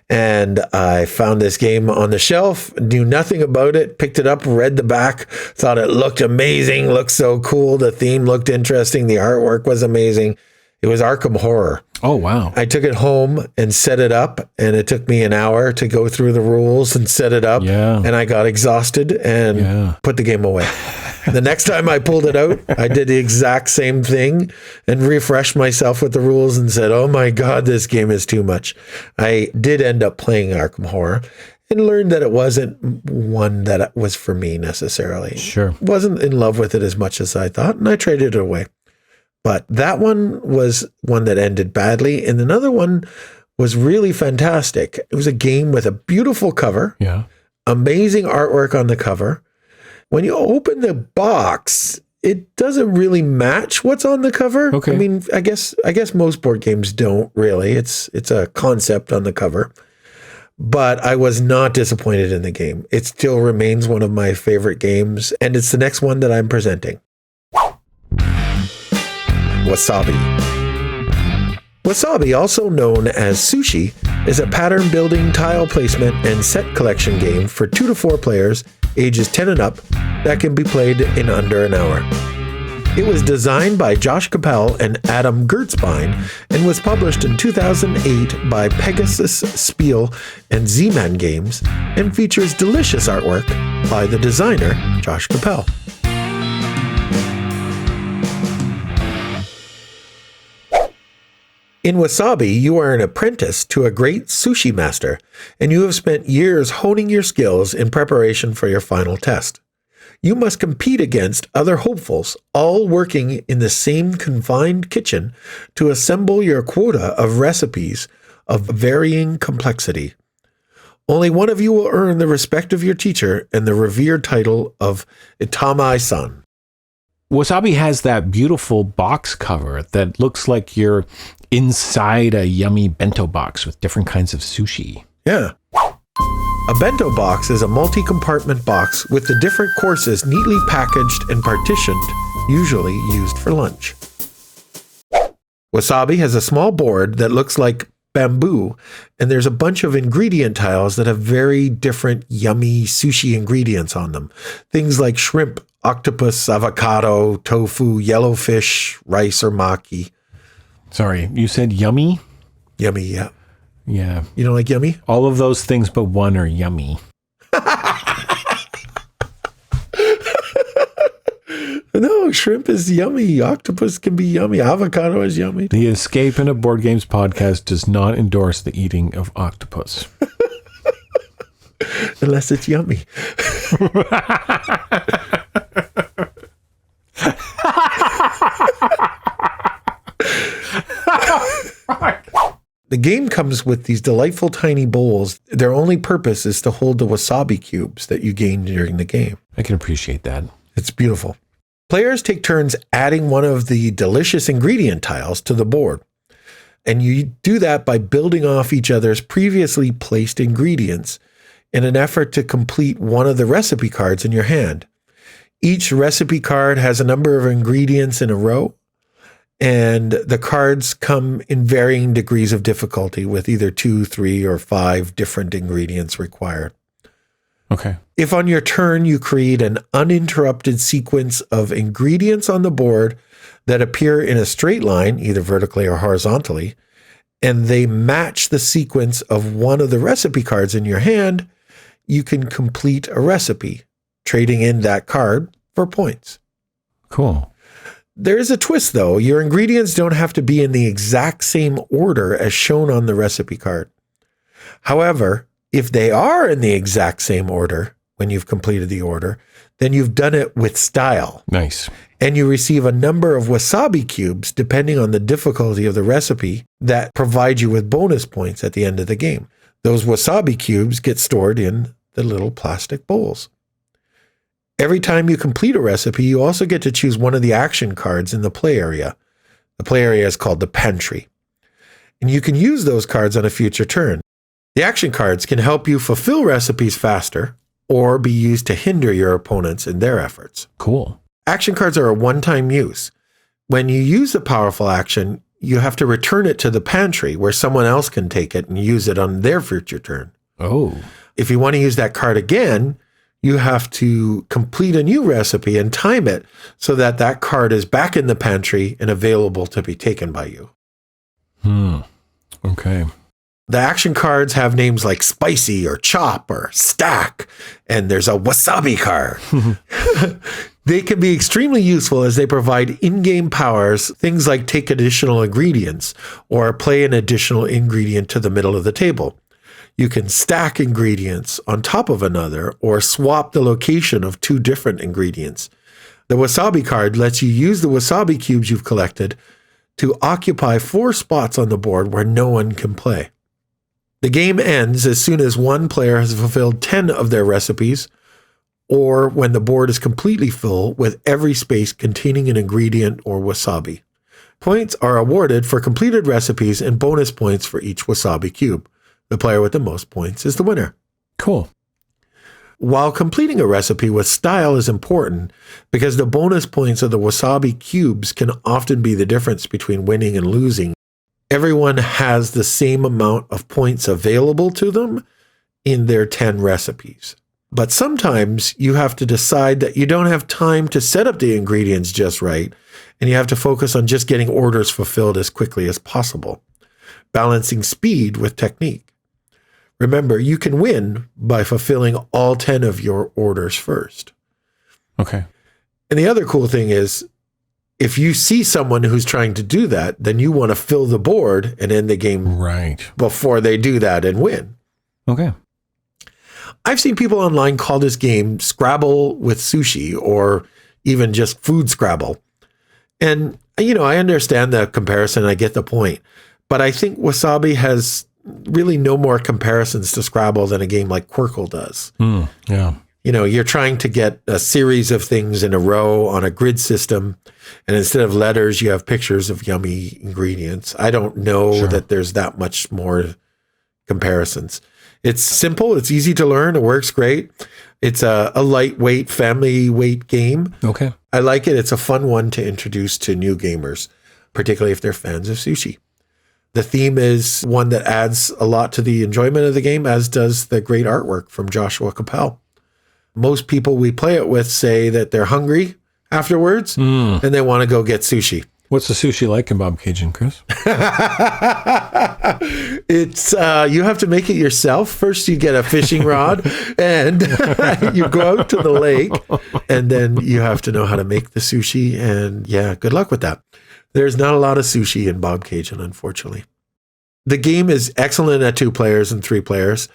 and I found this game on the shelf, knew nothing about it, picked it up, read the back, thought it looked amazing, looked so cool. The theme looked interesting. The artwork was amazing. It was Arkham Horror. Oh, wow. I took it home and set it up, and it took me an hour to go through the rules and set it up. Yeah. And I got exhausted and put the game away. The next time I pulled it out, I did the exact same thing and refreshed myself with the rules and said, oh my God, this game is too much. I did end up playing Arkham Horror and learned that it wasn't one that was for me necessarily. Sure. Wasn't in love with it as much as I thought, and I traded it away. But that one was one that ended badly. And another one was really fantastic. It was a game with a beautiful cover. Yeah. Amazing artwork on the cover. When you open the box, it doesn't really match what's on the cover. Okay. I mean, I guess most board games don't really. It's a concept on the cover. But I was not disappointed in the game. It still remains one of my favorite games. And it's the next one that I'm presenting. Wasabi. Wasabi, also known as sushi, is a pattern building, tile placement, and set collection game for 2 to 4 players, ages 10 and up, that can be played in under an hour. It was designed by Josh Capel and Adam Gertzbein and was published in 2008 by Pegasus Spiel and Z-Man Games and features delicious artwork by the designer Josh Capel. In Wasabi, you are an apprentice to a great sushi master, and you have spent years honing your skills in preparation for your final test. You must compete against other hopefuls, all working in the same confined kitchen to assemble your quota of recipes of varying complexity. Only one of you will earn the respect of your teacher and the revered title of Itamai-san. Wasabi has that beautiful box cover that looks like you're inside a yummy bento box with different kinds of sushi. Yeah. A bento box is a multi-compartment box with the different courses neatly packaged and partitioned, usually used for lunch. Wasabi has a small board that looks like bamboo, and there's a bunch of ingredient tiles that have very different yummy sushi ingredients on them. Things like shrimp, octopus, avocado, tofu, yellowfish, rice, or maki. Sorry, you said yummy? Yummy, yeah. Yeah. You don't like yummy? All of those things but one are yummy. No, shrimp is yummy. Octopus can be yummy. Avocado is yummy. The Escape into Board Games podcast does not endorse the eating of octopus. Unless it's yummy. The game comes with these delightful tiny bowls. Their only purpose is to hold the wasabi cubes that you gain during the game. I can appreciate that. It's beautiful. Players take turns adding one of the delicious ingredient tiles to the board. And you do that by building off each other's previously placed ingredients in an effort to complete one of the recipe cards in your hand. Each recipe card has a number of ingredients in a row, and the cards come in varying degrees of difficulty with either 2, 3, or 5 different ingredients required. Okay. If on your turn you create an uninterrupted sequence of ingredients on the board that appear in a straight line, either vertically or horizontally, and they match the sequence of one of the recipe cards in your hand, you can complete a recipe, trading in that card for points. Cool. There is a twist, though. Your ingredients don't have to be in the exact same order as shown on the recipe card. However, if they are in the exact same order when you've completed the order, then you've done it with style. Nice. And you receive a number of wasabi cubes, depending on the difficulty of the recipe, that provide you with bonus points at the end of the game. Those wasabi cubes get stored in the little plastic bowls. Every time you complete a recipe, you also get to choose one of the action cards in the play area. The play area is called the pantry. And you can use those cards on a future turn. The action cards can help you fulfill recipes faster or be used to hinder your opponents in their efforts. Cool. Action cards are a one-time use. When you use a powerful action, you have to return it to the pantry where someone else can take it and use it on their future turn. Oh. If you want to use that card again, you have to complete a new recipe and time it so that that card is back in the pantry and available to be taken by you. Okay. The action cards have names like Spicy or Chop or Stack, and there's a Wasabi card. They can be extremely useful as they provide in-game powers, things like take additional ingredients or play an additional ingredient to the middle of the table. You can stack ingredients on top of another or swap the location of two different ingredients. The Wasabi card lets you use the wasabi cubes you've collected to occupy 4 spots on the board where no one can play. The game ends as soon as one player has fulfilled 10 of their recipes, or when the board is completely full with every space containing an ingredient or wasabi. Points are awarded for completed recipes and bonus points for each wasabi cube. The player with the most points is the winner. Cool. While completing a recipe with style is important because the bonus points of the wasabi cubes can often be the difference between winning and losing, everyone has the same amount of points available to them in their 10 recipes. But sometimes you have to decide that you don't have time to set up the ingredients just right, and you have to focus on just getting orders fulfilled as quickly as possible, balancing speed with technique. Remember, you can win by fulfilling all 10 of your orders first. Okay. And the other cool thing is, if you see someone who's trying to do that, then you want to fill the board and end the game right before they do that and win. Okay. I've seen people online call this game Scrabble with sushi or even just food Scrabble. And, you know, I understand the comparison. I get the point. But I think Wasabi has really no more comparisons to Scrabble than a game like Quirkle does. Yeah. You know, you're trying to get a series of things in a row on a grid system. And instead of letters, you have pictures of yummy ingredients. I don't know that there's that much more comparisons. It's simple. It's easy to learn. It works great. It's a lightweight, family weight game. Okay. I like it. It's a fun one to introduce to new gamers, particularly if they're fans of sushi. The theme is one that adds a lot to the enjoyment of the game, as does the great artwork from Joshua Capel. Most people we play it with say that they're hungry afterwards and they want to go get sushi. What's the sushi like in Bob Cajun, Chris? It's you have to make it yourself. First, you get a fishing rod and you go out to the lake, and then you have to know how to make the sushi. And yeah, good luck with that. There's not a lot of sushi in Bob Cajun, unfortunately. The game is excellent at 2 players and 3 players.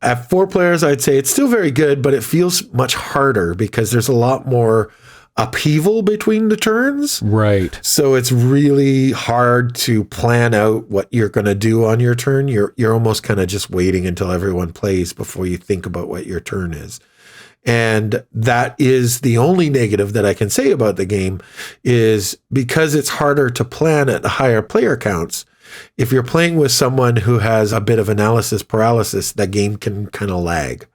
At 4 players, I'd say it's still very good, but it feels much harder because there's a lot more upheaval between the turns. Right. So it's really hard to plan out what you're going to do on your turn. You're almost kind of just waiting until everyone plays before you think about what your turn is. And that is the only negative that I can say about the game, is because it's harder to plan at higher player counts. If you're playing with someone who has a bit of analysis paralysis, that game can kind of lag.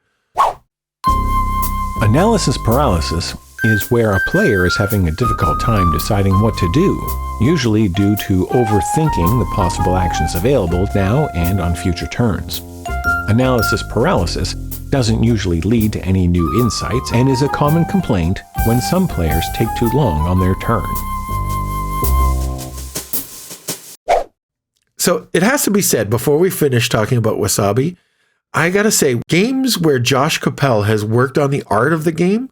Analysis paralysis is where a player is having a difficult time deciding what to do, usually due to overthinking the possible actions available now and on future turns. Analysis paralysis doesn't usually lead to any new insights, and is a common complaint when some players take too long on their turn. So it has to be said before we finish talking about Wasabi, I gotta say, games where Josh Coppell has worked on the art of the game,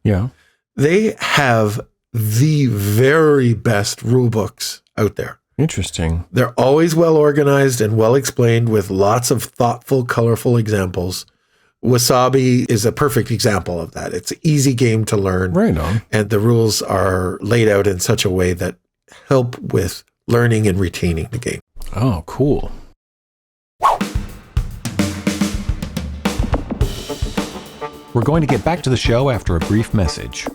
they have the very best rule books out there. Interesting. They're always well organized and well explained with lots of thoughtful, colorful examples. Wasabi is a perfect example of that. It's an easy game to learn. Right on. And the rules are laid out in such a way that help with learning and retaining the game. Oh, cool. We're going to get back to the show after a brief message.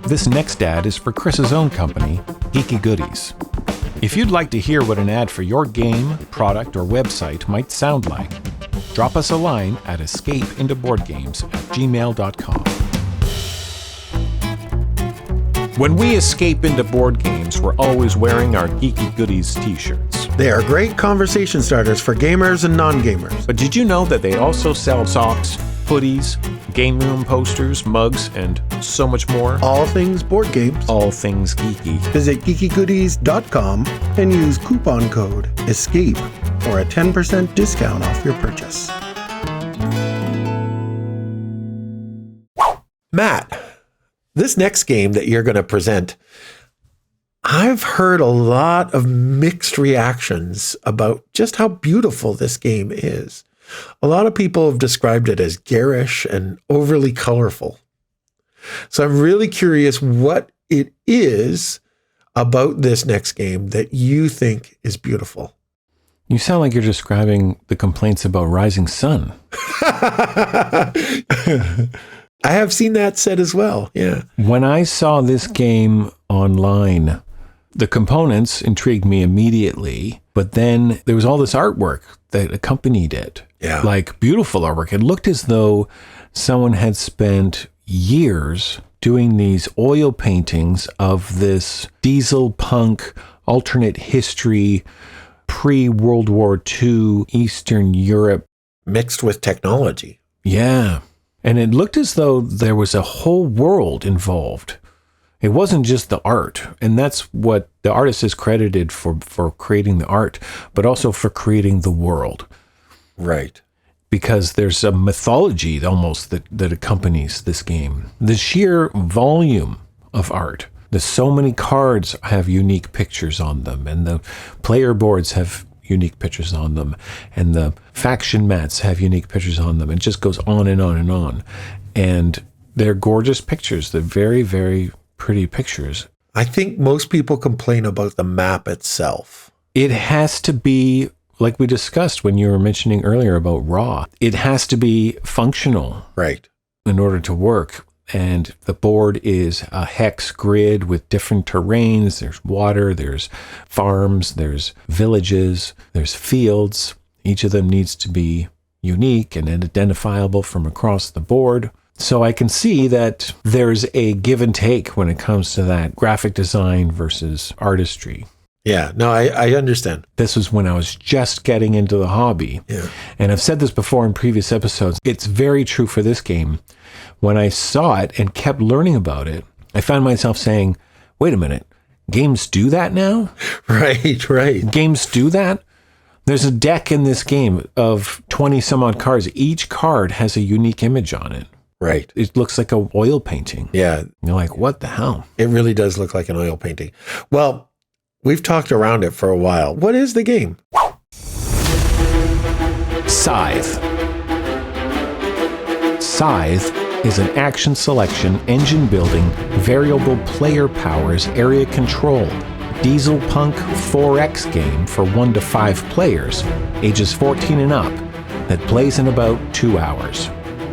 This next ad is for Chris's own company, Geeky Goodies. If you'd like to hear what an ad for your game, product, or website might sound like, drop us a line at escapeintoboardgames@gmail.com. When we escape into board games, we're always wearing our Geeky Goodies t-shirts. They are great conversation starters for gamers and non-gamers. But did you know that they also sell socks, hoodies, game room posters, mugs, and so much more? All things board games. All things geeky. Visit geekygoodies.com and use coupon code ESCAPE for a 10% discount off your purchase. Matt, this next game that you're going to present, I've heard a lot of mixed reactions about just how beautiful this game is. A lot of people have described it as garish and overly colorful. So I'm really curious what it is about this next game that you think is beautiful. You sound like you're describing the complaints about Rising Sun. I have seen that said as well, yeah. When I saw this game online, the components intrigued me immediately, but then there was all this artwork that accompanied it. Yeah. Like beautiful artwork. It looked as though someone had spent years doing these oil paintings of this diesel punk, alternate history, pre-World War II, Eastern Europe. Mixed with technology. Yeah. And it looked as though there was a whole world involved. It wasn't just the art, and that's what the artist is credited for creating the art, but also for creating the world. Right. Because there's a mythology almost that accompanies this game. The sheer volume of art. There's so many cards have unique pictures on them, and the player boards have unique pictures on them, and the faction mats have unique pictures on them. It just goes on and on and on. And they're gorgeous pictures. They're very, very pretty pictures. I think most people complain about the map itself. It has to be, like we discussed when you were mentioning earlier about Raw, it has to be functional. Right. In order to work. And the board is a hex grid with different terrains. There's water, there's farms, there's villages, there's fields. Each of them needs to be unique and identifiable from across the board. So I can see that there's a give and take when it comes to that graphic design versus artistry. Yeah, no, I understand. This was when I was just getting into the hobby. Yeah. And I've said this before in previous episodes. It's very true for this game. When I saw it and kept learning about it, I found myself saying, wait a minute, games do that now? Right, right. Games do that? There's a deck in this game of 20 some odd cards. Each card has a unique image on it. Right. It looks like a oil painting. Yeah. You're like, what the hell? It really does look like an oil painting. Well, we've talked around it for a while. What is the game? Scythe. Scythe is an action selection, engine building, variable player powers, area control, diesel punk 4X game for 1 to 5 players, ages 14 and up, that plays in about 2 hours.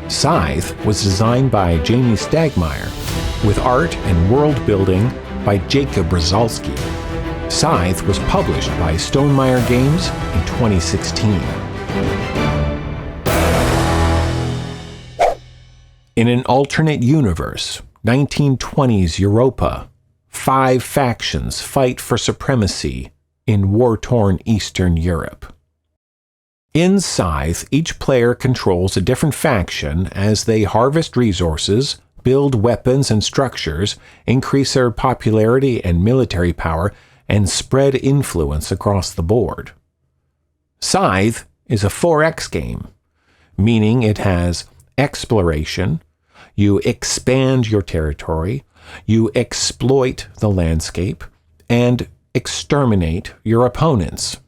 Scythe was designed by Jamie Stagmeyer, with art and world building by Jacob Brzezalski. Scythe was published by Stonemaier Games in 2016. In an alternate universe, 1920s Europa, 5 factions fight for supremacy in war-torn Eastern Europe. In Scythe, each player controls a different faction as they harvest resources, build weapons and structures, increase their popularity and military power, and spread influence across the board. Scythe is a 4X game, meaning it has exploration, you expand your territory, you exploit the landscape, and exterminate your opponents.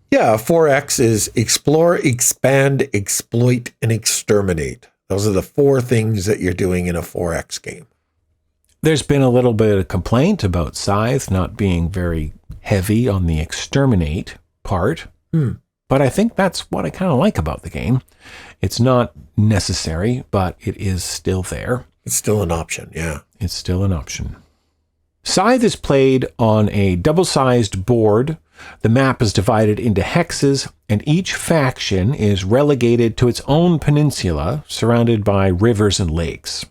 Yeah, 4X is explore, expand, exploit, and exterminate. Those are the 4 things that you're doing in a 4X game. There's been a little bit of complaint about Scythe not being very heavy on the exterminate part, but I think that's what I kind of like about the game. It's not necessary, but it is still there. It's still an option, yeah. It's still an option. Scythe is played on a double-sized board. The map is divided into hexes, and each faction is relegated to its own peninsula surrounded by rivers and lakes.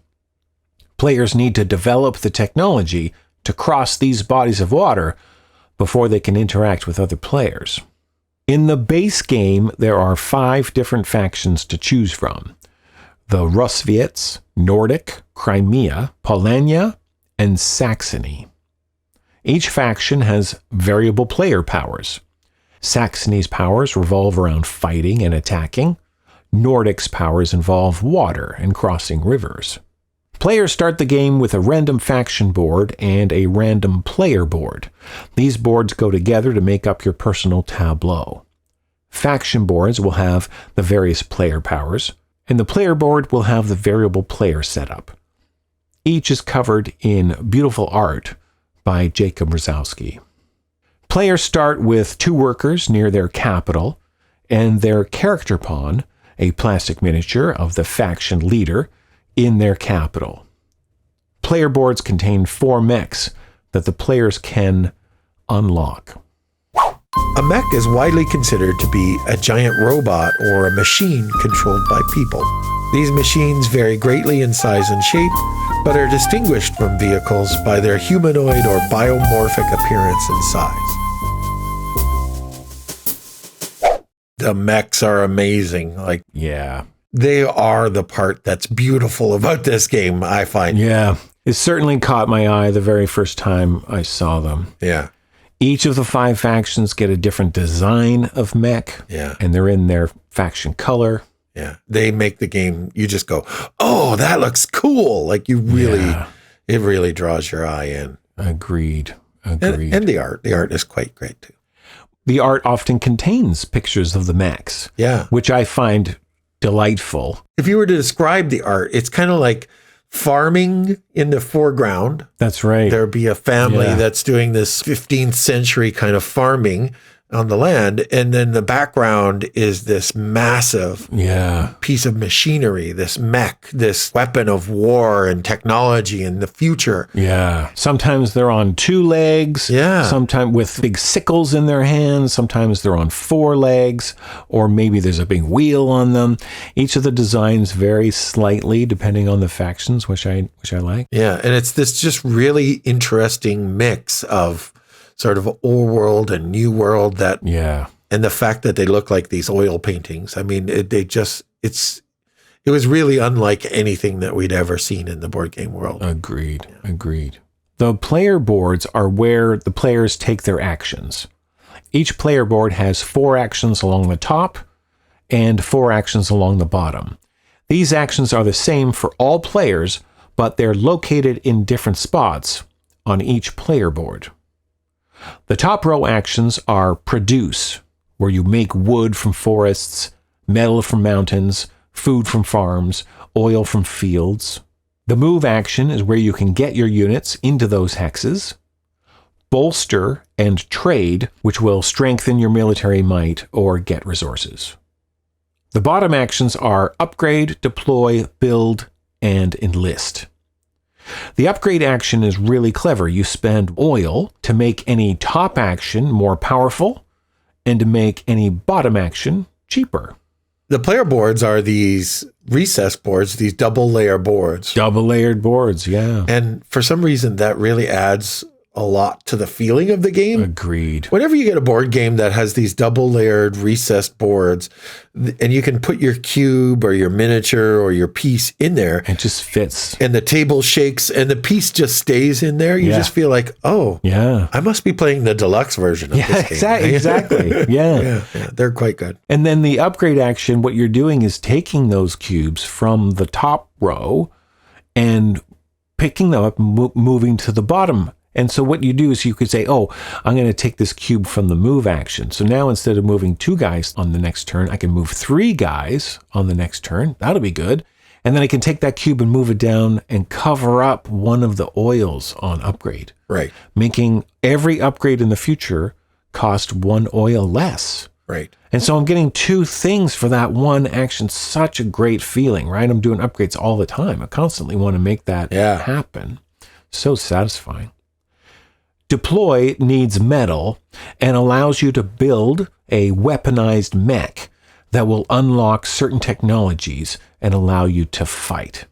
Players need to develop the technology to cross these bodies of water before they can interact with other players. In the base game, there are 5 different factions to choose from: the Rusviets, Nordic, Crimea, Polania, and Saxony. Each faction has variable player powers. Saxony's powers revolve around fighting and attacking. Nordic's powers involve water and crossing rivers. Players start the game with a random faction board and a random player board. These boards go together to make up your personal tableau. Faction boards will have the various player powers, and the player board will have the variable player setup. Each is covered in beautiful art by Jacob Rosowski. Players start with 2 workers near their capital and their character pawn, a plastic miniature of the faction leader, in their capital. Player boards contain 4 mechs that the players can unlock. A mech is widely considered to be a giant robot or a machine controlled by people. These machines vary greatly in size and shape, but are distinguished from vehicles by their humanoid or biomorphic appearance and size. The mechs are amazing. Yeah. They are the part that's beautiful about this game, I find. Yeah. It certainly caught my eye the very first time I saw them. Yeah. Each of the 5 factions get a different design of mech. Yeah. And they're in their faction color. Yeah. They make the game, you just go, oh, that looks cool. Like you really, it really draws your eye in. Agreed. And the art is quite great too. The art often contains pictures of the mechs. Yeah. Which I find delightful. If you were to describe the art, it's kind of like farming in the foreground. That's right. There'd be a family that's doing this 15th century kind of farming on the land. And then the background is this massive piece of machinery, this mech, this weapon of war and technology and the future. Yeah. Sometimes they're on 2 legs. Yeah. Sometimes with big sickles in their hands. Sometimes they're on 4 legs, or maybe there's a big wheel on them. Each of the designs vary slightly depending on the factions, which I like. Yeah. And it's this just really interesting mix of sort of old world and new world and the fact that they look like these oil paintings. I mean, it was really unlike anything that we'd ever seen in the board game world. Agreed. The player boards are where the players take their actions. Each player board has 4 actions along the top and 4 actions along the bottom. These actions are the same for all players, but they're located in different spots on each player board. The top row actions are produce, where you make wood from forests, metal from mountains, food from farms, oil from fields. The move action is where you can get your units into those hexes. Bolster and trade, which will strengthen your military might or get resources. The bottom actions are upgrade, deploy, build, and enlist. The upgrade action is really clever. You spend oil to make any top action more powerful and to make any bottom action cheaper. The player boards are these recess boards, these double layer boards. Double layered boards, yeah. And for some reason that really adds a lot to the feeling of the game. Agreed. Whenever you get a board game that has these double layered recessed boards and you can put your cube or your miniature or your piece in there. It just fits. And the table shakes and the piece just stays in there. You just feel like, oh, yeah, I must be playing the deluxe version of this game. Exactly. Yeah. They're quite good. And then the upgrade action, what you're doing is taking those cubes from the top row and picking them up and moving to the bottom. And so what you do is you could say, oh, I'm going to take this cube from the move action. So now instead of moving 2 guys on the next turn, I can move 3 guys on the next turn. That'll be good. And then I can take that cube and move it down and cover up one of the oils on upgrade. Right. Making every upgrade in the future cost 1 oil less. Right. And so I'm getting 2 things for that one action. Such a great feeling, right? I'm doing upgrades all the time. I constantly want to make that happen. So satisfying. Deploy needs metal and allows you to build a weaponized mech that will unlock certain technologies and allow you to fight.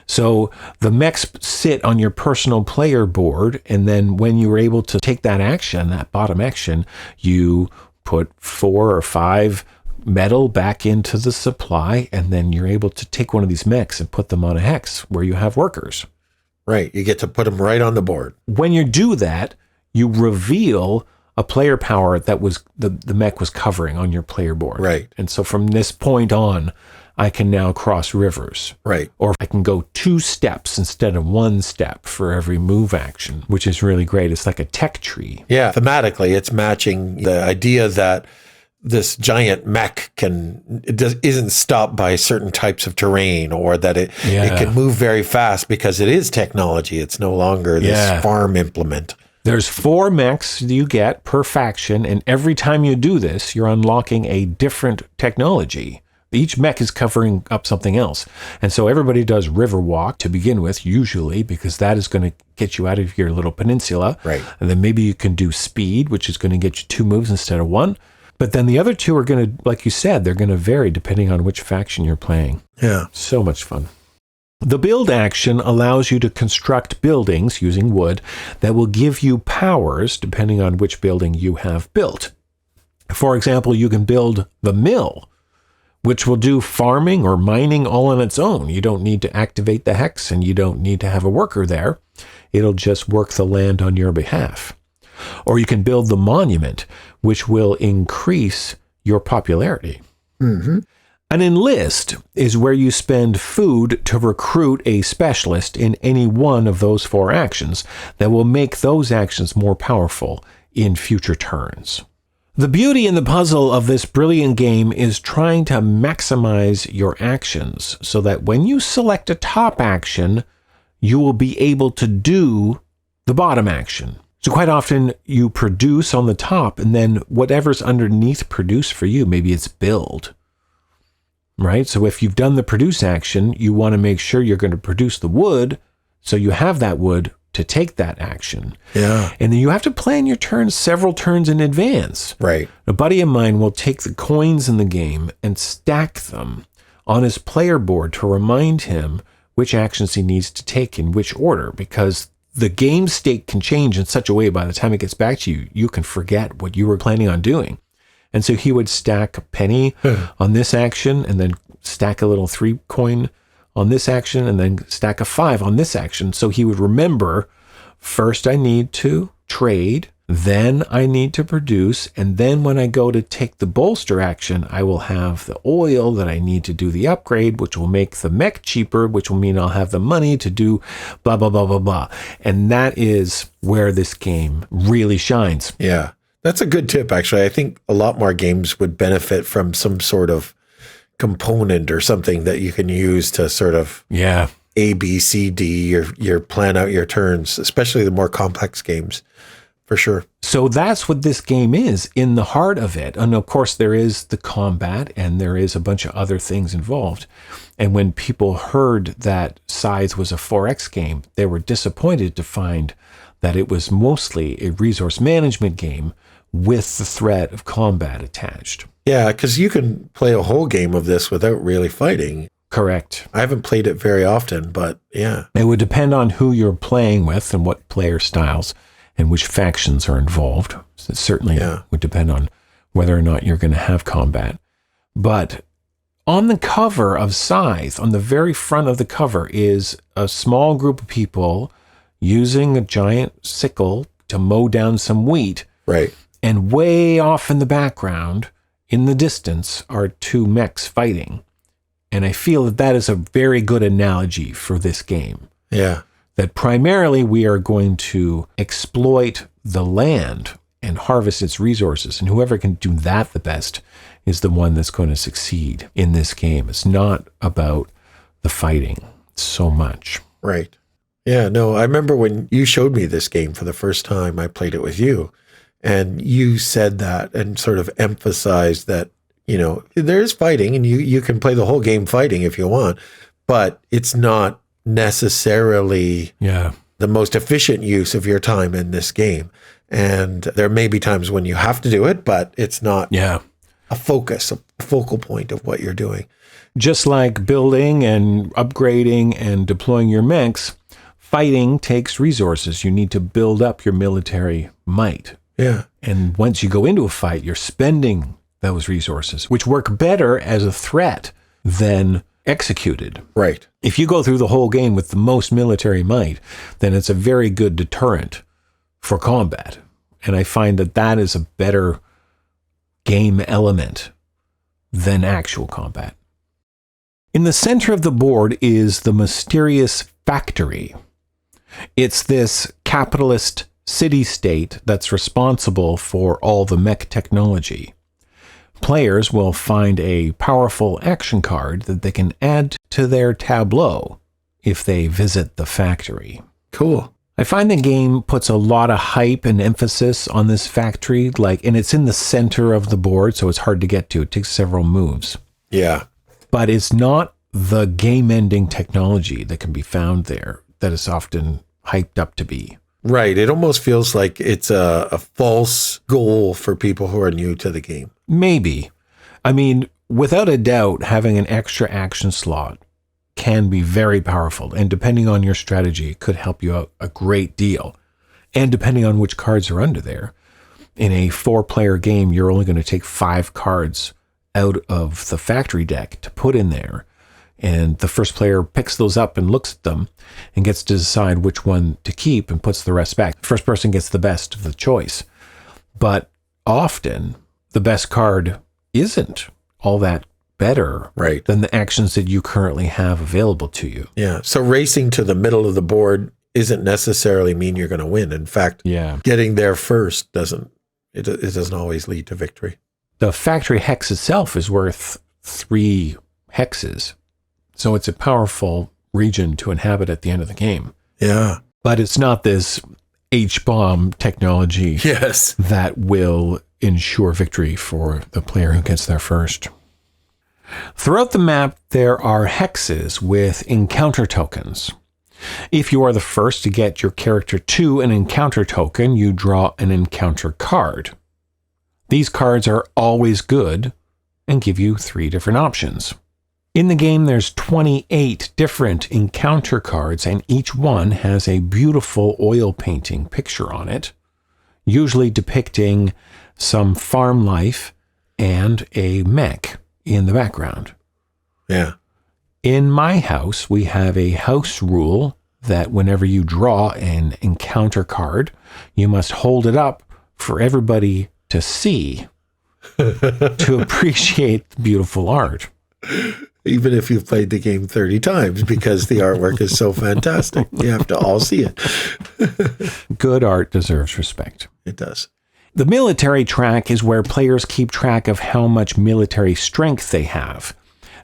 So the mechs sit on your personal player board, and then when you're able to take that action, that bottom action, you put 4 or 5 metal back into the supply, and then you're able to take one of these mechs and put them on a hex where you have workers. Right. You get to put them right on the board. When you do that, you reveal a player power that was the mech was covering on your player board. Right. And so from this point on, I can now cross rivers. Right. Or I can go 2 steps instead of 1 step for every move action, which is really great. It's like a tech tree. Yeah. Thematically, it's matching the idea that this giant mech isn't stopped by certain types of terrain, or that it can move very fast because it is technology. It's no longer this farm implement. There's 4 mechs you get per faction, and every time you do this, you're unlocking a different technology. Each mech is covering up something else. And so everybody does river walk to begin with, usually, because that is going to get you out of your little peninsula. Right. And then maybe you can do speed, which is going to get you 2 moves instead of 1. But then the other 2 are going to, like you said, they're going to vary depending on which faction you're playing. Yeah. So much fun. The build action allows you to construct buildings using wood that will give you powers depending on which building you have built. For example, you can build the mill, which will do farming or mining all on its own. You don't need to activate the hex, and you don't need to have a worker there. It'll just work the land on your behalf. Or you can build the monument, which will increase your popularity. Mm-hmm. An enlist is where you spend food to recruit a specialist in any one of those 4 actions that will make those actions more powerful in future turns. The beauty in the puzzle of this brilliant game is trying to maximize your actions so that when you select a top action, you will be able to do the bottom action. So quite often you produce on the top, and then whatever's underneath produce for you, maybe it's build, right? So if you've done the produce action, you want to make sure you're going to produce the wood, so you have that wood to take that action. Yeah. And then you have to plan your turns several turns in advance. Right. A buddy of mine will take the coins in the game and stack them on his player board to remind him which actions he needs to take in which order, because the game state can change in such a way by the time it gets back to you, you can forget what you were planning on doing. And so he would stack a penny on this action, and then stack a little 3 coin on this action, and then stack a 5 on this action. So he would remember, first I need to trade, then I need to produce, and then when I go to take the bolster action, I will have the oil that I need to do the upgrade, which will make the mech cheaper, which will mean I'll have the money to do blah, blah, blah, blah, blah. And that is where this game really shines. Yeah. That's a good tip, actually. I think a lot more games would benefit from some sort of component or something that you can use to sort of A, B, C, D, your plan out your turns, especially the more complex games, for sure. So that's what this game is in the heart of it. And of course, there is the combat, and there is a bunch of other things involved. And when people heard that Scythe was a 4X game, they were disappointed to find that it was mostly a resource management game with the threat of combat attached. Yeah, because you can play a whole game of this without really fighting. Correct. I haven't played it very often, but yeah. It would depend on who you're playing with and what player styles and which factions are involved. So it certainly would depend on whether or not you're going to have combat. But on the cover of Scythe, on the very front of the cover, is a small group of people using a giant sickle to mow down some wheat. Right. And way off in the background, in the distance, are two mechs fighting. And I feel that that is a very good analogy for this game. Yeah. That primarily we are going to exploit the land and harvest its resources. And whoever can do that the best is the one that's going to succeed in this game. It's not about the fighting so much. Right. Yeah, no, I remember when you showed me this game for the first time, I played it with you. And you said that and sort of emphasized that, you know, there's fighting and you can play the whole game fighting if you want, but it's not necessarily the most efficient use of your time in this game. And there may be times when you have to do it, but it's not a focal point of what you're doing. Just like building and upgrading and deploying your mechs, fighting takes resources. You need to build up your military might. Yeah. And once you go into a fight, you're spending those resources, which work better as a threat than executed. Right. If you go through the whole game with the most military might, then it's a very good deterrent for combat. And I find that that is a better game element than actual combat. In the center of the board is the mysterious factory. It's this capitalist city-state that's responsible for all the mech technology. Players will find a powerful action card that they can add to their tableau if they visit the factory. Cool. I find the game puts a lot of hype and emphasis on this factory, and it's in the center of the board, so it's hard to get to. It takes several moves. Yeah. But it's not the game-ending technology that can be found there that is often hyped up to be. Right. It almost feels like it's a false goal for people who are new to the game. Maybe. I mean, without a doubt, having an extra action slot can be very powerful. And depending on your strategy, it could help you out a great deal. And depending on which cards are under there, in a 4-player game, you're only going to take 5 cards out of the factory deck to put in there. And the first player picks those up and looks at them and gets to decide which one to keep and puts the rest back. The first person gets the best of the choice. But often, the best card isn't all that better than the actions that you currently have available to you. Yeah. So racing to the middle of the board isn't necessarily mean you're going to win. In fact, getting there first doesn't always lead to victory. The factory hex itself is worth 3 hexes. So it's a powerful region to inhabit at the end of the game. Yeah. But it's not this H-bomb technology that will ensure victory for the player who gets there first. Throughout the map, there are hexes with encounter tokens. If you are the first to get your character to an encounter token, you draw an encounter card. These cards are always good and give you 3 different options. In the game, there's 28 different encounter cards, and each one has a beautiful oil painting picture on it, usually depicting some farm life and a mech in the background. Yeah. In my house, we have a house rule that whenever you draw an encounter card, you must hold it up for everybody to see to appreciate the beautiful art. Even if you've played the game 30 times, because the artwork is so fantastic. You have to all see it. Good art deserves respect. It does. The military track is where players keep track of how much military strength they have.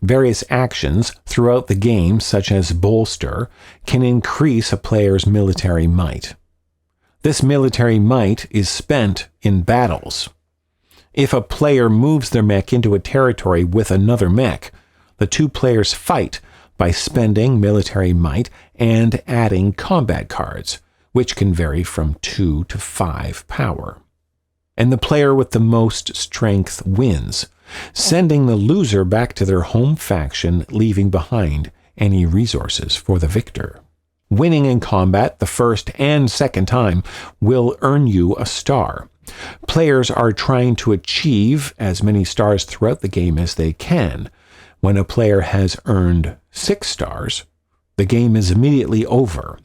Various actions throughout the game, such as bolster, can increase a player's military might. This military might is spent in battles. If a player moves their mech into a territory with another mech, the 2 players fight by spending military might and adding combat cards, which can vary from 2 to 5 power. And the player with the most strength wins. sending the loser back to their home faction, leaving behind any resources for the victor. Winning in combat the first and second time will earn you a star. Players are trying to achieve as many stars throughout the game as they can. When a player has earned 6 stars, the game is immediately over.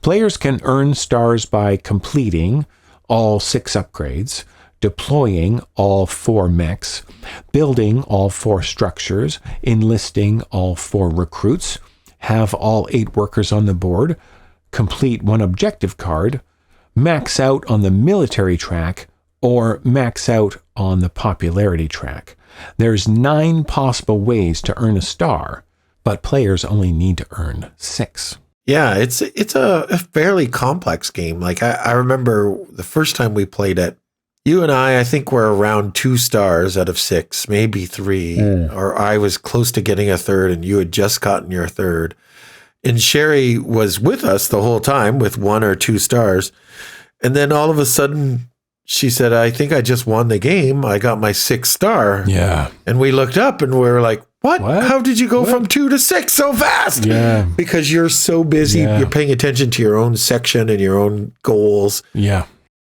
Players can earn stars by completing all 6 upgrades, deploying all 4 mechs, building all 4 structures, enlisting all 4 recruits, have all 8 workers on the board, complete 1 objective card, max out on the military track, or max out on the popularity track. There's 9 possible ways to earn a star, but players only need to earn 6. Yeah, it's a fairly complex game. Like I remember the first time we played it, you and I think were around 2 stars out of 6, maybe 3, or I was close to getting a 3rd and you had just gotten your 3rd. And Sherry was with us the whole time with 1 or 2 stars. And then all of a sudden she said, I think I just won the game. I got my 6th star. Yeah. And we looked up and we were like, what? How did you go from 2 to 6 so fast? Yeah. Because you're so busy. Yeah. You're paying attention to your own section and your own goals. Yeah.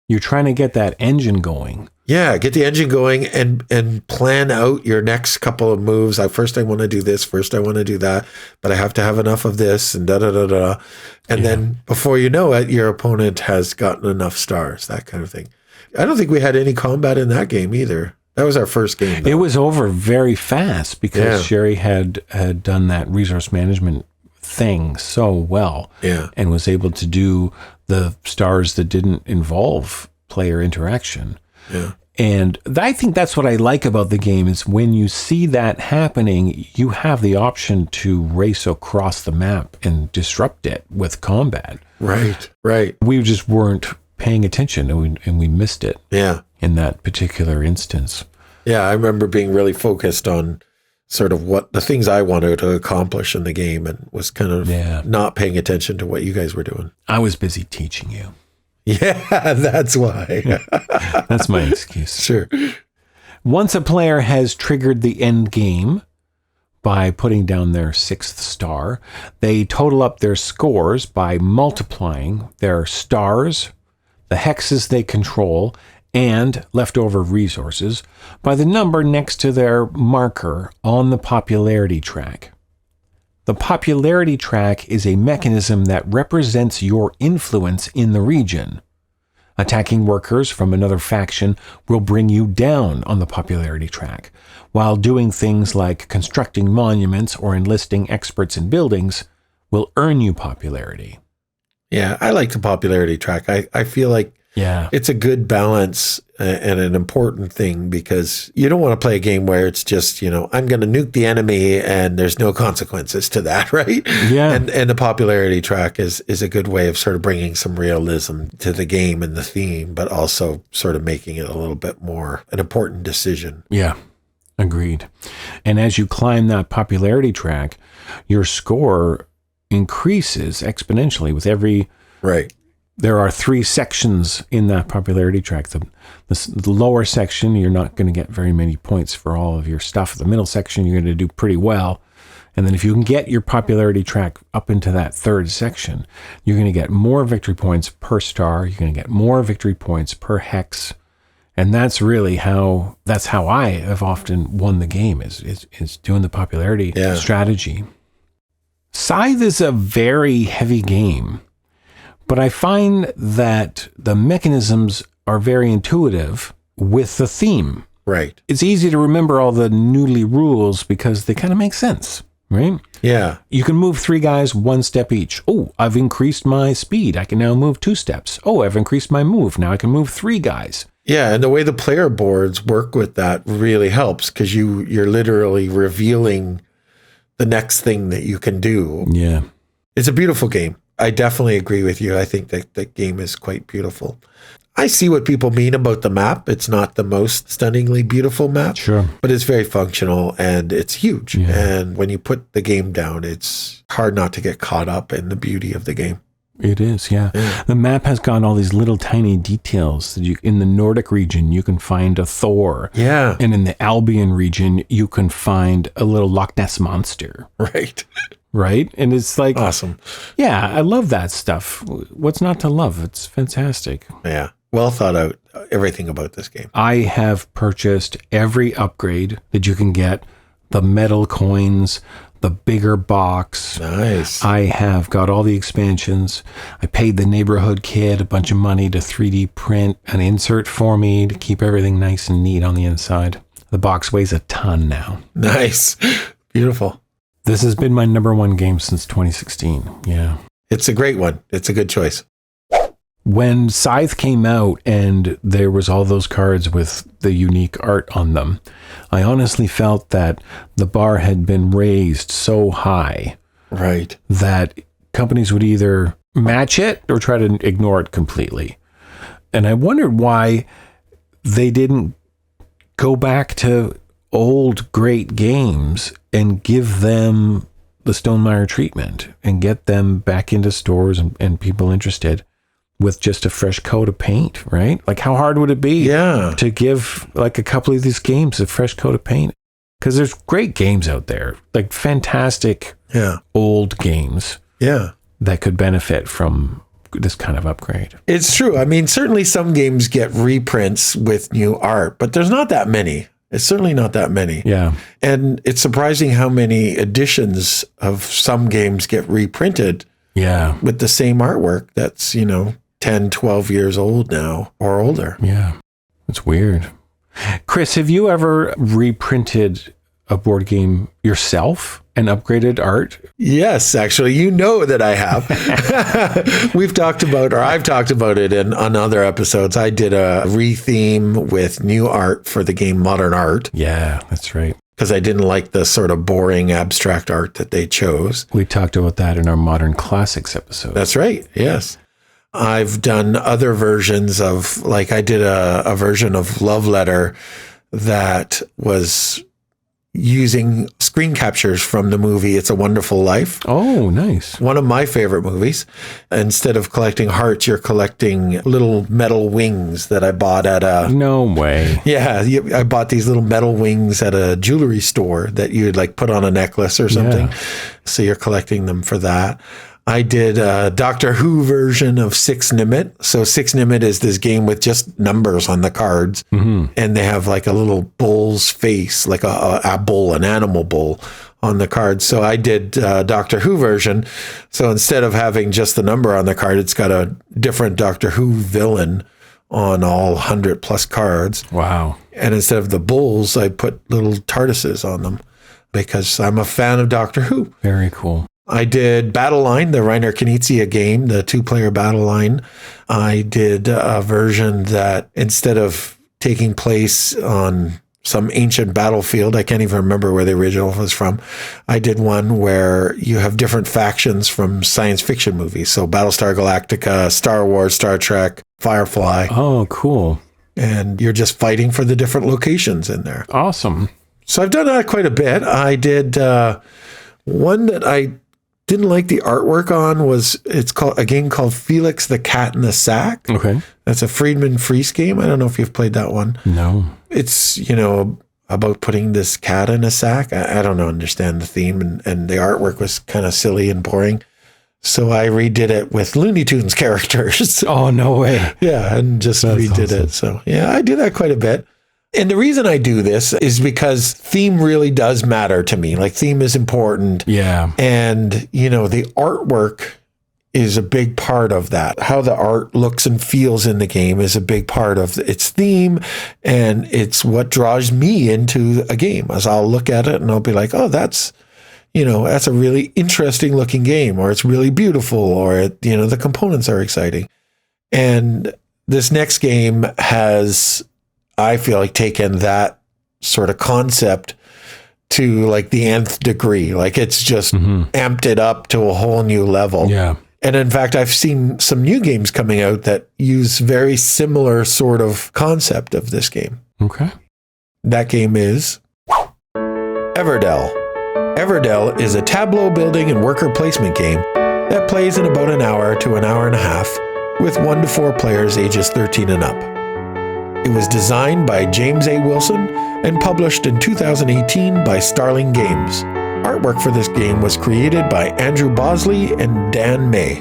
You're trying to get that engine going. Yeah, get the engine going and plan out your next couple of moves. First I want to do this. First I want to do that. But I have to have enough of this and da-da-da-da. And then before you know it, your opponent has gotten enough stars, that kind of thing. I don't think we had any combat in that game either. That was our first game, though. It was over very fast because Sherry had done that resource management thing so well and was able to do the stars that didn't involve player interaction. Yeah. And I think that's what I like about the game is when you see that happening, you have the option to race across the map and disrupt it with combat. Right, right. We just weren't paying attention and we missed it. Yeah. In that particular instance. Yeah, I remember being really focused on sort of what the things I wanted to accomplish in the game and was kind of not paying attention to what you guys were doing. I was busy teaching you. Yeah, that's why. That's my excuse. Sure. Once a player has triggered the end game by putting down their 6th star, they total up their scores by multiplying their stars, the hexes they control, and leftover resources by the number next to their marker on the popularity track. The popularity track is a mechanism that represents your influence in the region. Attacking workers from another faction will bring you down on the popularity track, while doing things like constructing monuments or enlisting experts in buildings will earn you popularity. Yeah, I like the popularity track. I feel like it's a good balance and an important thing because you don't want to play a game where it's just, I'm going to nuke the enemy and there's no consequences to that, right? Yeah. And the popularity track is a good way of sort of bringing some realism to the game and the theme, but also sort of making it a little bit more an important decision. Yeah, agreed. And as you climb that popularity track, your score increases exponentially with every... Right. There are 3 sections in that popularity track. The lower section, you're not going to get very many points for all of your stuff. The middle section, you're going to do pretty well. And then if you can get your popularity track up into that 3rd section, you're going to get more victory points per star. You're going to get more victory points per hex. And that's really how I have often won the game is doing the popularity strategy. Scythe is a very heavy game. But I find that the mechanisms are very intuitive with the theme. Right. It's easy to remember all the noodly rules because they kind of make sense, right? Yeah. You can move 3 guys 1 step each. Oh, I've increased my speed. I can now move 2 steps. Oh, I've increased my move. Now I can move 3 guys. Yeah, and the way the player boards work with that really helps because you're literally revealing the next thing that you can do. Yeah. It's a beautiful game. I definitely agree with you. I think that the game is quite beautiful. I see what people mean about the map. It's not the most stunningly beautiful map, sure, but it's very functional and it's huge. Yeah. And when you put the game down, it's hard not to get caught up in the beauty of the game. It is, yeah. The map has got all these little tiny details. That in the Nordic region, you can find a Thor. Yeah. And in the Albion region, you can find a little Loch Ness monster. Right. Right? And it's like... Awesome. Yeah, I love that stuff. What's not to love? It's fantastic. Yeah. Well thought out, everything about this game. I have purchased every upgrade that you can get. The metal coins... the bigger box. Nice. I have got all the expansions. I paid the neighborhood kid a bunch of money to 3D print an insert for me to keep everything nice and neat on the inside. The box weighs a ton now. Nice. Beautiful. This has been my number one game since 2016. Yeah. It's a great one. It's a good choice. When Scythe came out and there was all those cards with the unique art on them, I honestly felt that the bar had been raised so high, right, that companies would either match it or try to ignore it completely. And I wondered why they didn't go back to old great games and give them the Stonemaier treatment and get them back into stores and people interested with just a fresh coat of paint, right? Like, how hard would it be to give like a couple of these games a fresh coat of paint? Because there's great games out there, like fantastic old games that could benefit from this kind of upgrade. It's true. I mean, certainly some games get reprints with new art, but there's not that many. It's certainly not that many. Yeah. And it's surprising how many editions of some games get reprinted with the same artwork that's, 10, 12 years old now or older. Yeah. It's weird. Chris, have you ever reprinted a board game yourself and upgraded art? Yes, actually, that I have. I've talked about it on other episodes. I did a retheme with new art for the game Modern Art. Yeah, that's right. Because I didn't like the sort of boring abstract art that they chose. We talked about that in our Modern Classics episode. That's right. Yes. I've done other versions of, like I did a version of Love Letter that was using screen captures from the movie It's a Wonderful Life. Oh, nice. One of my favorite movies. Instead of collecting hearts, you're collecting little metal wings that I bought at a... No way. Yeah, I bought these little metal wings at a jewelry store that you'd like put on a necklace or something. Yeah. So you're collecting them for that. I did a Doctor Who version of Six Nimit. So Six Nimit is this game with just numbers on the cards. Mm-hmm. And they have like a little bull's face, like a bull, an animal bull on the card. So I did Doctor Who version. So instead of having just the number on the card, it's got a different Doctor Who villain on all 100 plus cards. Wow. And instead of the bulls, I put little TARDISes on them because I'm a fan of Doctor Who. Very cool. I did Battle Line, the Reiner Knizia game, the 2-player Battle Line. I did a version that instead of taking place on some ancient battlefield, I can't even remember where the original was from, I did one where you have different factions from science fiction movies. So Battlestar Galactica, Star Wars, Star Trek, Firefly. Oh, cool. And you're just fighting for the different locations in there. Awesome. So I've done that quite a bit. I did one that I didn't like the artwork on it's called a game called Felix the Cat in the Sack. Okay. That's a Friedman Freese game. I don't know if you've played that one. No. It's, about putting this cat in a sack. I don't understand the theme and the artwork was kind of silly and boring. So I redid it with Looney Tunes characters. Oh, no way. Yeah, and just redid awesome. It. So yeah, I do that quite a bit. And the reason I do this is because theme really does matter to me. Like, theme is important. Yeah. And, the artwork is a big part of that. How the art looks and feels in the game is a big part of its theme. And it's what draws me into a game. As I'll look at it and I'll be like, oh, that's a really interesting looking game, or it's really beautiful, or, the components are exciting. And this next game has, I feel like, taken that sort of concept to like the nth degree. Like, it's just amped it up to a whole new level. Yeah. And in fact, I've seen some new games coming out that use very similar sort of concept of this game. Okay. That game is Everdell. Everdell is a tableau building and worker placement game that plays in about an hour to an hour and a half with 1 to 4 players ages 13 and up. It was designed by James A. Wilson and published in 2018 by Starling Games. Artwork for this game was created by Andrew Bosley and Dan May.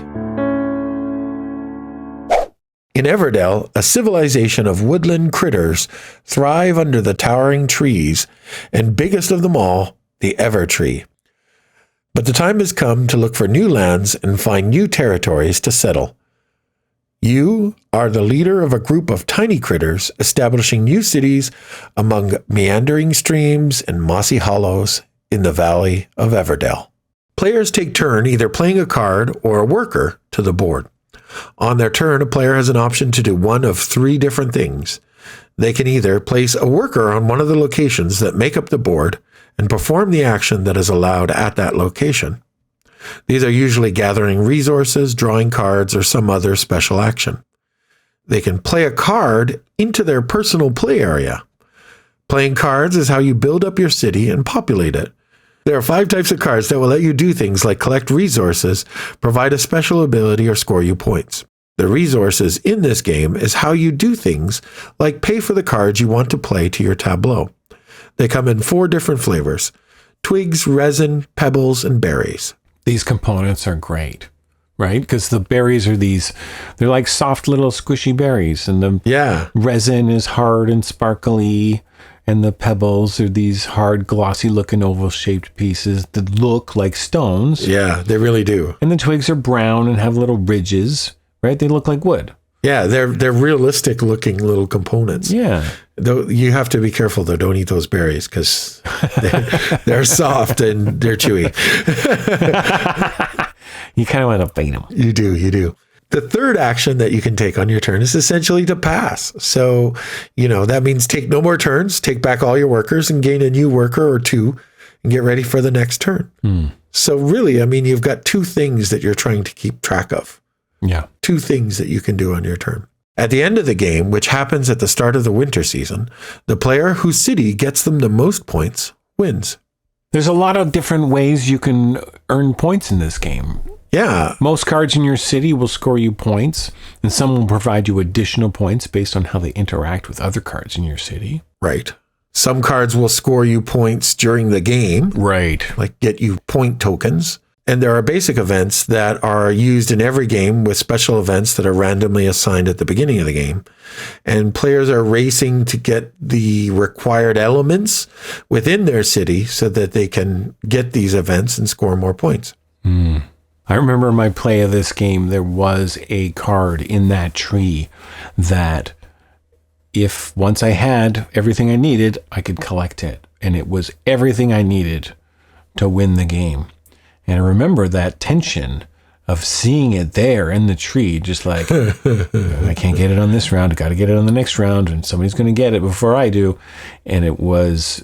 In Everdell, a civilization of woodland critters thrive under the towering trees, and biggest of them all, the Evertree. But the time has come to look for new lands and find new territories to settle. You are the leader of a group of tiny critters establishing new cities among meandering streams and mossy hollows in the valley of Everdell. Players take turn either playing a card or a worker to the board. On their turn, a player has an option to do one of 3 different things. They can either place a worker on one of the locations that make up the board and perform the action that is allowed at that location. These are usually gathering resources, drawing cards, or some other special action. They can play a card into their personal play area. Playing cards is how you build up your city and populate it. There are 5 types of cards that will let you do things like collect resources, provide a special ability, or score you points. The resources in this game is how you do things like pay for the cards you want to play to your tableau. They come in 4 different flavors: twigs, resin, pebbles, and berries. These components are great, right? Because the berries are they're like soft little squishy berries, and the resin is hard and sparkly, and the pebbles are these hard, glossy looking oval-shaped pieces that look like stones. Yeah, they really do. And the twigs are brown and have little ridges, right? They look like wood. Yeah, they're realistic looking little components. Yeah. Though you have to be careful though, don't eat those berries because they're soft and they're chewy. You kind of want to bite them. You do. The third action that you can take on your turn is essentially to pass. So, that means take no more turns, take back all your workers and gain a new worker or 2 and get ready for the next turn. So really, you've got 2 things that you're trying to keep track of. Yeah. 2 things that you can do on your turn. At the end of the game, which happens at the start of the winter season, the player whose city gets them the most points wins. There's a lot of different ways you can earn points in this game. Yeah. Most cards in your city will score you points, and some will provide you additional points based on how they interact with other cards in your city. Right. Some cards will score you points during the game. Right. Like get you point tokens. And there are basic events that are used in every game with special events that are randomly assigned at the beginning of the game. And players are racing to get the required elements within their city so that they can get these events and score more points. I remember my play of this game, there was a card in that tree that if once I had everything I needed, I could collect it. And it was everything I needed to win the game. And I remember that tension of seeing it there in the tree, just like, I can't get it on this round. I got to get it on the next round, and somebody's going to get it before I do. And it was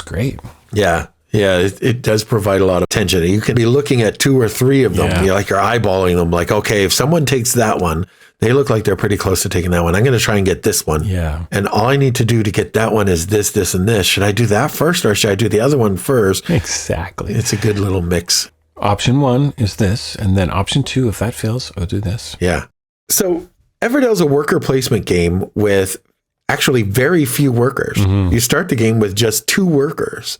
great. Yeah. Yeah, it does provide a lot of tension. You can be looking at 2 or 3 of them. You're eyeballing them like, okay, if someone takes that one, they look like they're pretty close to taking that one. I'm going to try and get this one. Yeah. And all I need to do to get that one is this, this, and this. Should I do that first or should I do the other one first? Exactly. It's a good little mix. Option 1 is this, and then option 2, if that fails, I'll do this. Yeah. So Everdell's a worker placement game with actually very few workers. You start the game with just 2 workers.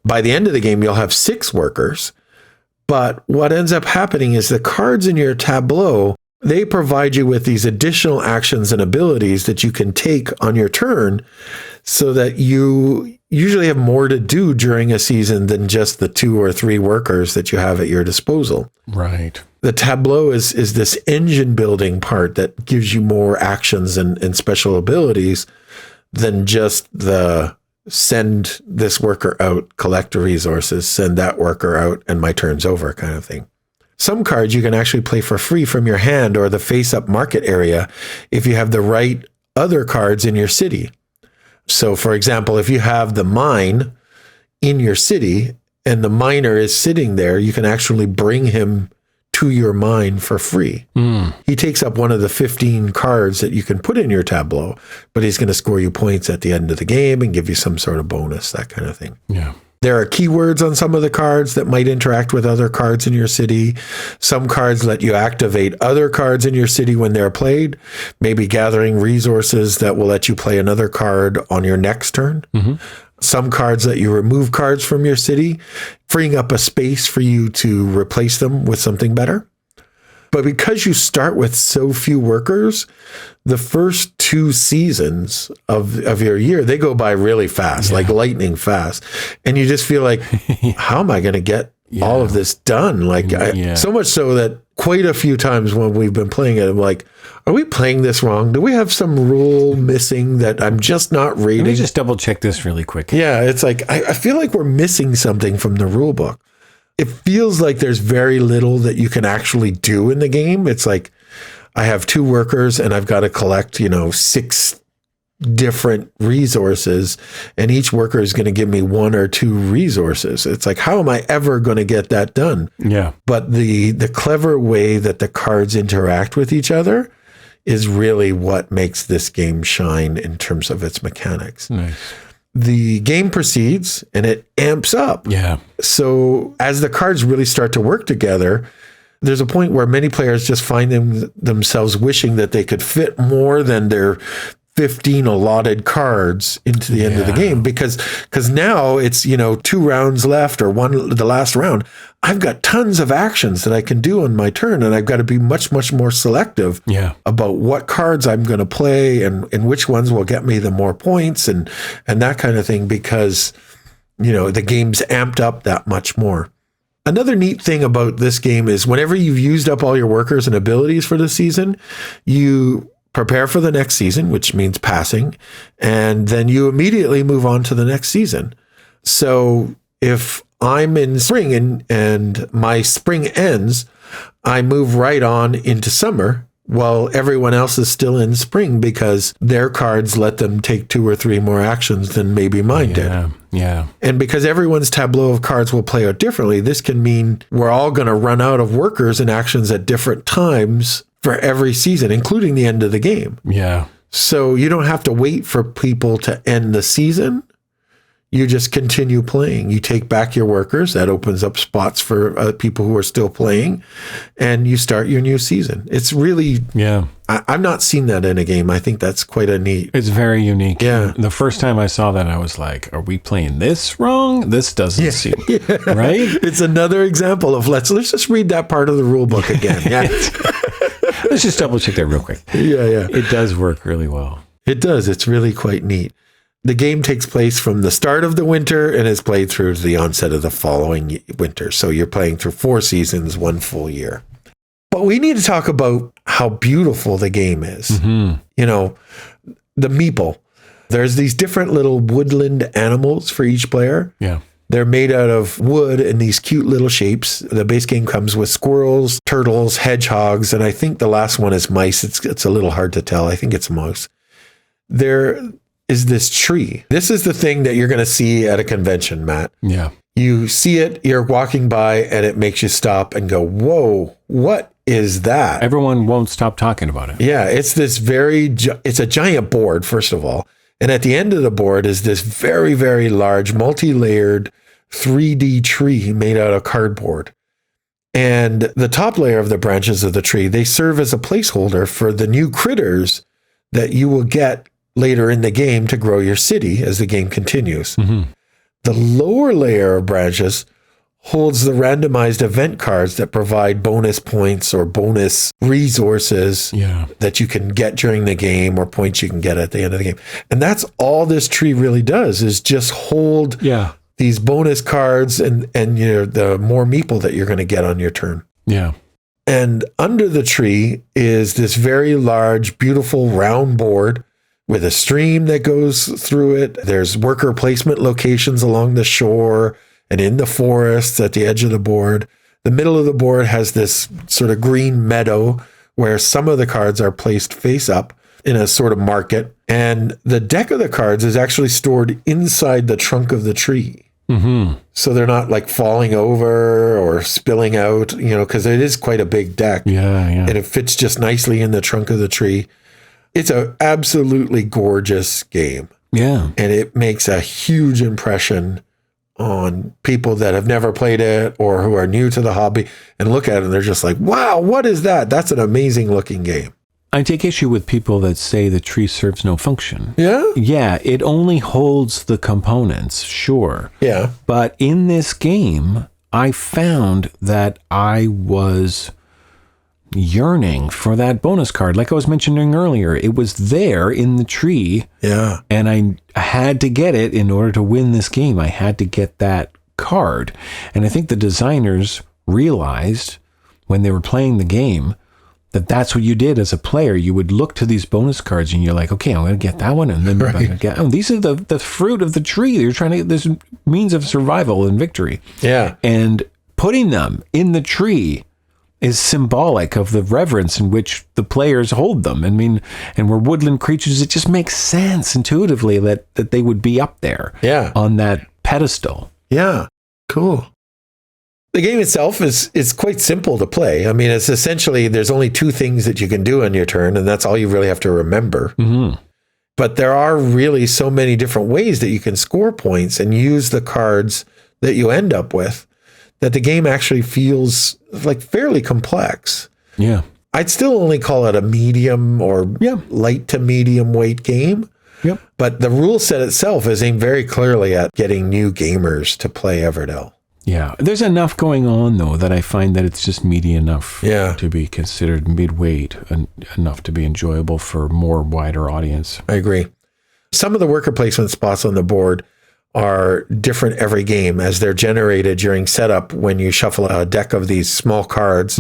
By the end of the game, you'll have 6 workers. But what ends up happening is the cards in your tableau, they provide you with these additional actions and abilities that you can take on your turn so that you usually have more to do during a season than just the 2 or 3 workers that you have at your disposal. Right. The tableau is this engine building part that gives you more actions and special abilities than just the send this worker out, collect the resources, send that worker out, and my turn's over kind of thing. Some cards you can actually play for free from your hand or the face-up market area if you have the right other cards in your city. So, for example, if you have the mine in your city and the miner is sitting there, you can actually bring him to your mine for free. He takes up one of the 15 cards that you can put in your tableau, but he's going to score you points at the end of the game and give you some sort of bonus, that kind of thing. Yeah. There are keywords on some of the cards that might interact with other cards in your city. Some cards let you activate other cards in your city when they're played, maybe gathering resources that will let you play another card on your next turn. Some cards let you remove cards from your city, freeing up a space for you to replace them with something better. But because you start with so few workers, the first 2 seasons of your year, they go by really fast, like lightning fast. And you just feel like, how am I going to get all of this done? Like, so much so that quite a few times when we've been playing it, I'm like, are we playing this wrong? Do we have some rule missing that I'm just not reading? Let me just double check this really quick. Yeah, it's like, I feel like we're missing something from the rule book. It feels like there's very little that you can actually do in the game. It's like, I have 2 workers and I've got to collect, 6 different resources, and each worker is going to give me 1 or 2 resources. It's like, how am I ever going to get that done? Yeah. But the clever way that the cards interact with each other is really what makes this game shine in terms of its mechanics. Nice. The game proceeds and it amps up. Yeah. So as the cards really start to work together, there's a point where many players just find themselves wishing that they could fit more than their 15 allotted cards into the end of the game, because now it's 2 rounds left, or the last round. I've got tons of actions that I can do on my turn, and I've got to be much more selective about what cards I'm going to play and which ones will get me the more points and that kind of thing, because the game's amped up that much more. Another neat thing about this game is whenever you've used up all your workers and abilities for the season, you prepare for the next season, which means passing, and then you immediately move on to the next season. So if I'm in spring and my spring ends, I move right on into summer while everyone else is still in spring, because their cards let them take 2 or 3 more actions than maybe mine did. Yeah. And because everyone's tableau of cards will play out differently, this can mean we're all going to run out of workers and actions at different times for every season, including the end of the game. Yeah. So you don't have to wait for people to end the season. You just continue playing. You take back your workers. That opens up spots for people who are still playing, and you start your new season. It's really, I've not seen that in a game. I think that's quite a neat. It's very unique. Yeah. The first time I saw that, I was like, are we playing this wrong? This doesn't seem right. It's another example of let's just read that part of the rule book again. Yeah. Let's just double check that real quick. Yeah. It does work really well. It does. It's really quite neat. The game takes place from the start of the winter and is played through to the onset of the following winter. So you're playing through 4 seasons, 1 full year. But we need to talk about how beautiful the game is. The meeple. There's these different little woodland animals for each player. Yeah. They're made out of wood in these cute little shapes. The base game comes with squirrels, turtles, hedgehogs, and I think the last one is mice. It's a little hard to tell. I think it's mouse. There is this tree. This is the thing that you're going to see at a convention, Matt. Yeah. You see it, you're walking by, and it makes you stop and go, whoa, what is that? Everyone won't stop talking about it. Yeah, it's this it's a giant board, first of all. And at the end of the board is this very, very large, multi-layered 3D tree made out of cardboard. And the top layer of the branches of the tree, they serve as a placeholder for the new critters that you will get later in the game to grow your city as the game continues. The lower layer of branches holds the randomized event cards that provide bonus points or bonus resources that you can get during the game, or points you can get at the end of the game. And that's all this tree really does, is just hold these bonus cards and the more meeple that you're going to get on your turn. Yeah. And under the tree is this very large, beautiful round board with a stream that goes through it. There's worker placement locations along the shore and in the forests at the edge of the board. The middle of the board has this sort of green meadow where some of the cards are placed face up in a sort of market. And the deck of the cards is actually stored inside the trunk of the tree. So they're not like falling over or spilling out, because it is quite a big deck. And it fits just nicely in the trunk of the tree. It's an absolutely gorgeous game. Yeah. And it makes a huge impression on people that have never played it or who are new to the hobby and look at it and they're just like, wow, what is that? That's an amazing looking game. I take issue with people that say the tree serves no function. Yeah? Yeah, it only holds the components, sure. Yeah. But in this game, I found that I was yearning for that bonus card. Like I was mentioning earlier, it was there in the tree. Yeah. And I had to get it in order to win this game. I had to get that card. And I think the designers realized when they were playing the game that that's what you did as a player. You would look to these bonus cards and you're like, okay, I'm going to get that one. And then I'm going to get, oh, these are the fruit of the tree. You're trying to get this means of survival and victory. Yeah. And putting them in the tree is symbolic of the reverence in which the players hold them. I mean, and we're woodland creatures. It just makes sense intuitively that they would be up there on that pedestal. Yeah. Cool. The game itself is quite simple to play. I mean, it's essentially, there's only two things that you can do on your turn, and that's all you really have to remember. Mm-hmm. But there are really so many different ways that you can score points and use the cards that you end up with that the game actually feels like fairly complex. Yeah. I'd still only call it a medium or light to medium weight game. Yep. But the rule set itself is aimed very clearly at getting new gamers to play Everdell. Yeah. There's enough going on, though, that I find that it's just meaty enough to be considered mid-weight and enough to be enjoyable for more wider audience. I agree. Some of the worker placement spots on the board are different every game as they're generated during setup when you shuffle a deck of these small cards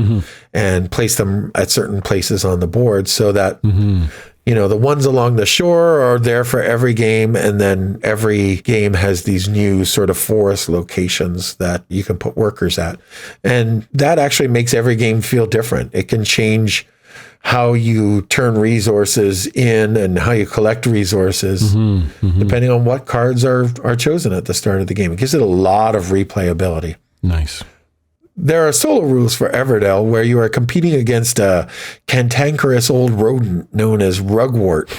and place them at certain places on the board so that, you know, the ones along the shore are there for every game. And then every game has these new sort of forest locations that you can put workers at. And that actually makes every game feel different. It can change how you turn resources in and how you collect resources, depending on what cards are chosen at the start of the game. It gives it a lot of replayability. Nice. There are solo rules for Everdell where you are competing against a cantankerous old rodent known as Rugwort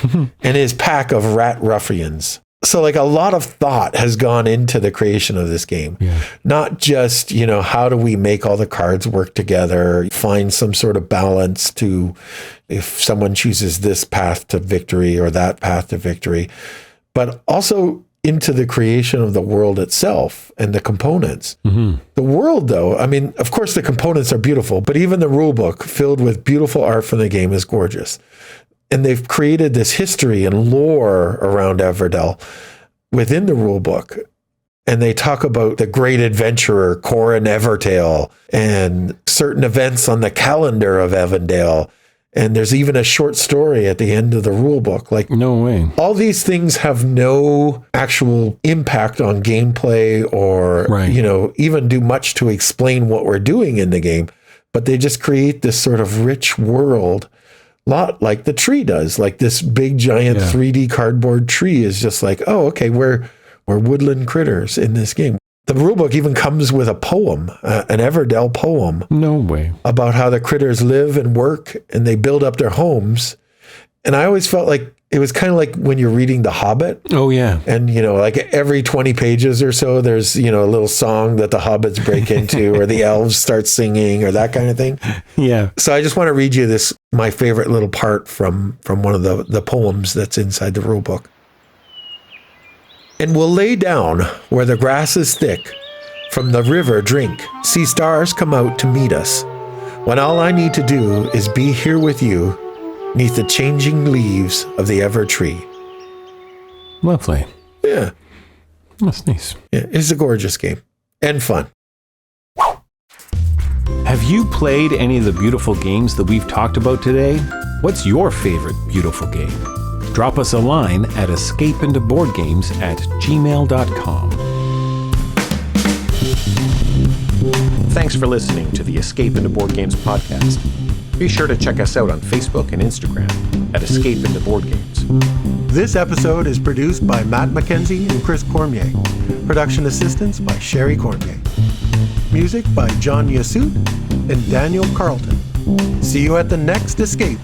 and his pack of rat ruffians. So like a lot of thought has gone into the creation of this game. Yeah. Not just, you know, how do we make all the cards work together, find some sort of balance to if someone chooses this path to victory or that path to victory, but also into the creation of the world itself and the components. The world, though, I mean, of course, the components are beautiful, but even the rule book filled with beautiful art from the game is gorgeous. And they've created this history and lore around Everdell within the rule book. And they talk about the great adventurer, Corin Evertail, and certain events on the calendar of Everdell. And there's even a short story at the end of the rule book. Like, no way. All these things have no actual impact on gameplay or, you know, even do much to explain what we're doing in the game. But they just create this sort of rich world, lot like the tree does. Like this big giant 3D cardboard tree is just like, oh, okay, we're woodland critters in this game. The rulebook even comes with a poem, an Everdell poem. No way. About how the critters live and work and they build up their homes. And I always felt like it was kind of like when you're reading The Hobbit. Oh, yeah. And, you know, like every 20 pages or so, there's, you know, a little song that the hobbits break into or the elves start singing or that kind of thing. Yeah. So I just want to read you this, my favorite little part from one of the poems that's inside the rule book. And we'll lay down where the grass is thick, from the river drink, see stars come out to meet us, when all I need to do is be here with you, 'neath the changing leaves of the ever tree. Lovely. Yeah. That's nice. Yeah, it's a gorgeous game. And fun. Have you played any of the beautiful games that we've talked about today? What's your favorite beautiful game? Drop us a line at escapeintoboardgames@gmail.com. Thanks for listening to the Escape Into Board Games podcast. Be sure to check us out on Facebook and Instagram at Escape Into Board Games. This episode is produced by Matt McKenzie and Chris Cormier. Production assistance by Sherry Cormier. Music by John Yasut and Daniel Carlton. See you at the next Escape.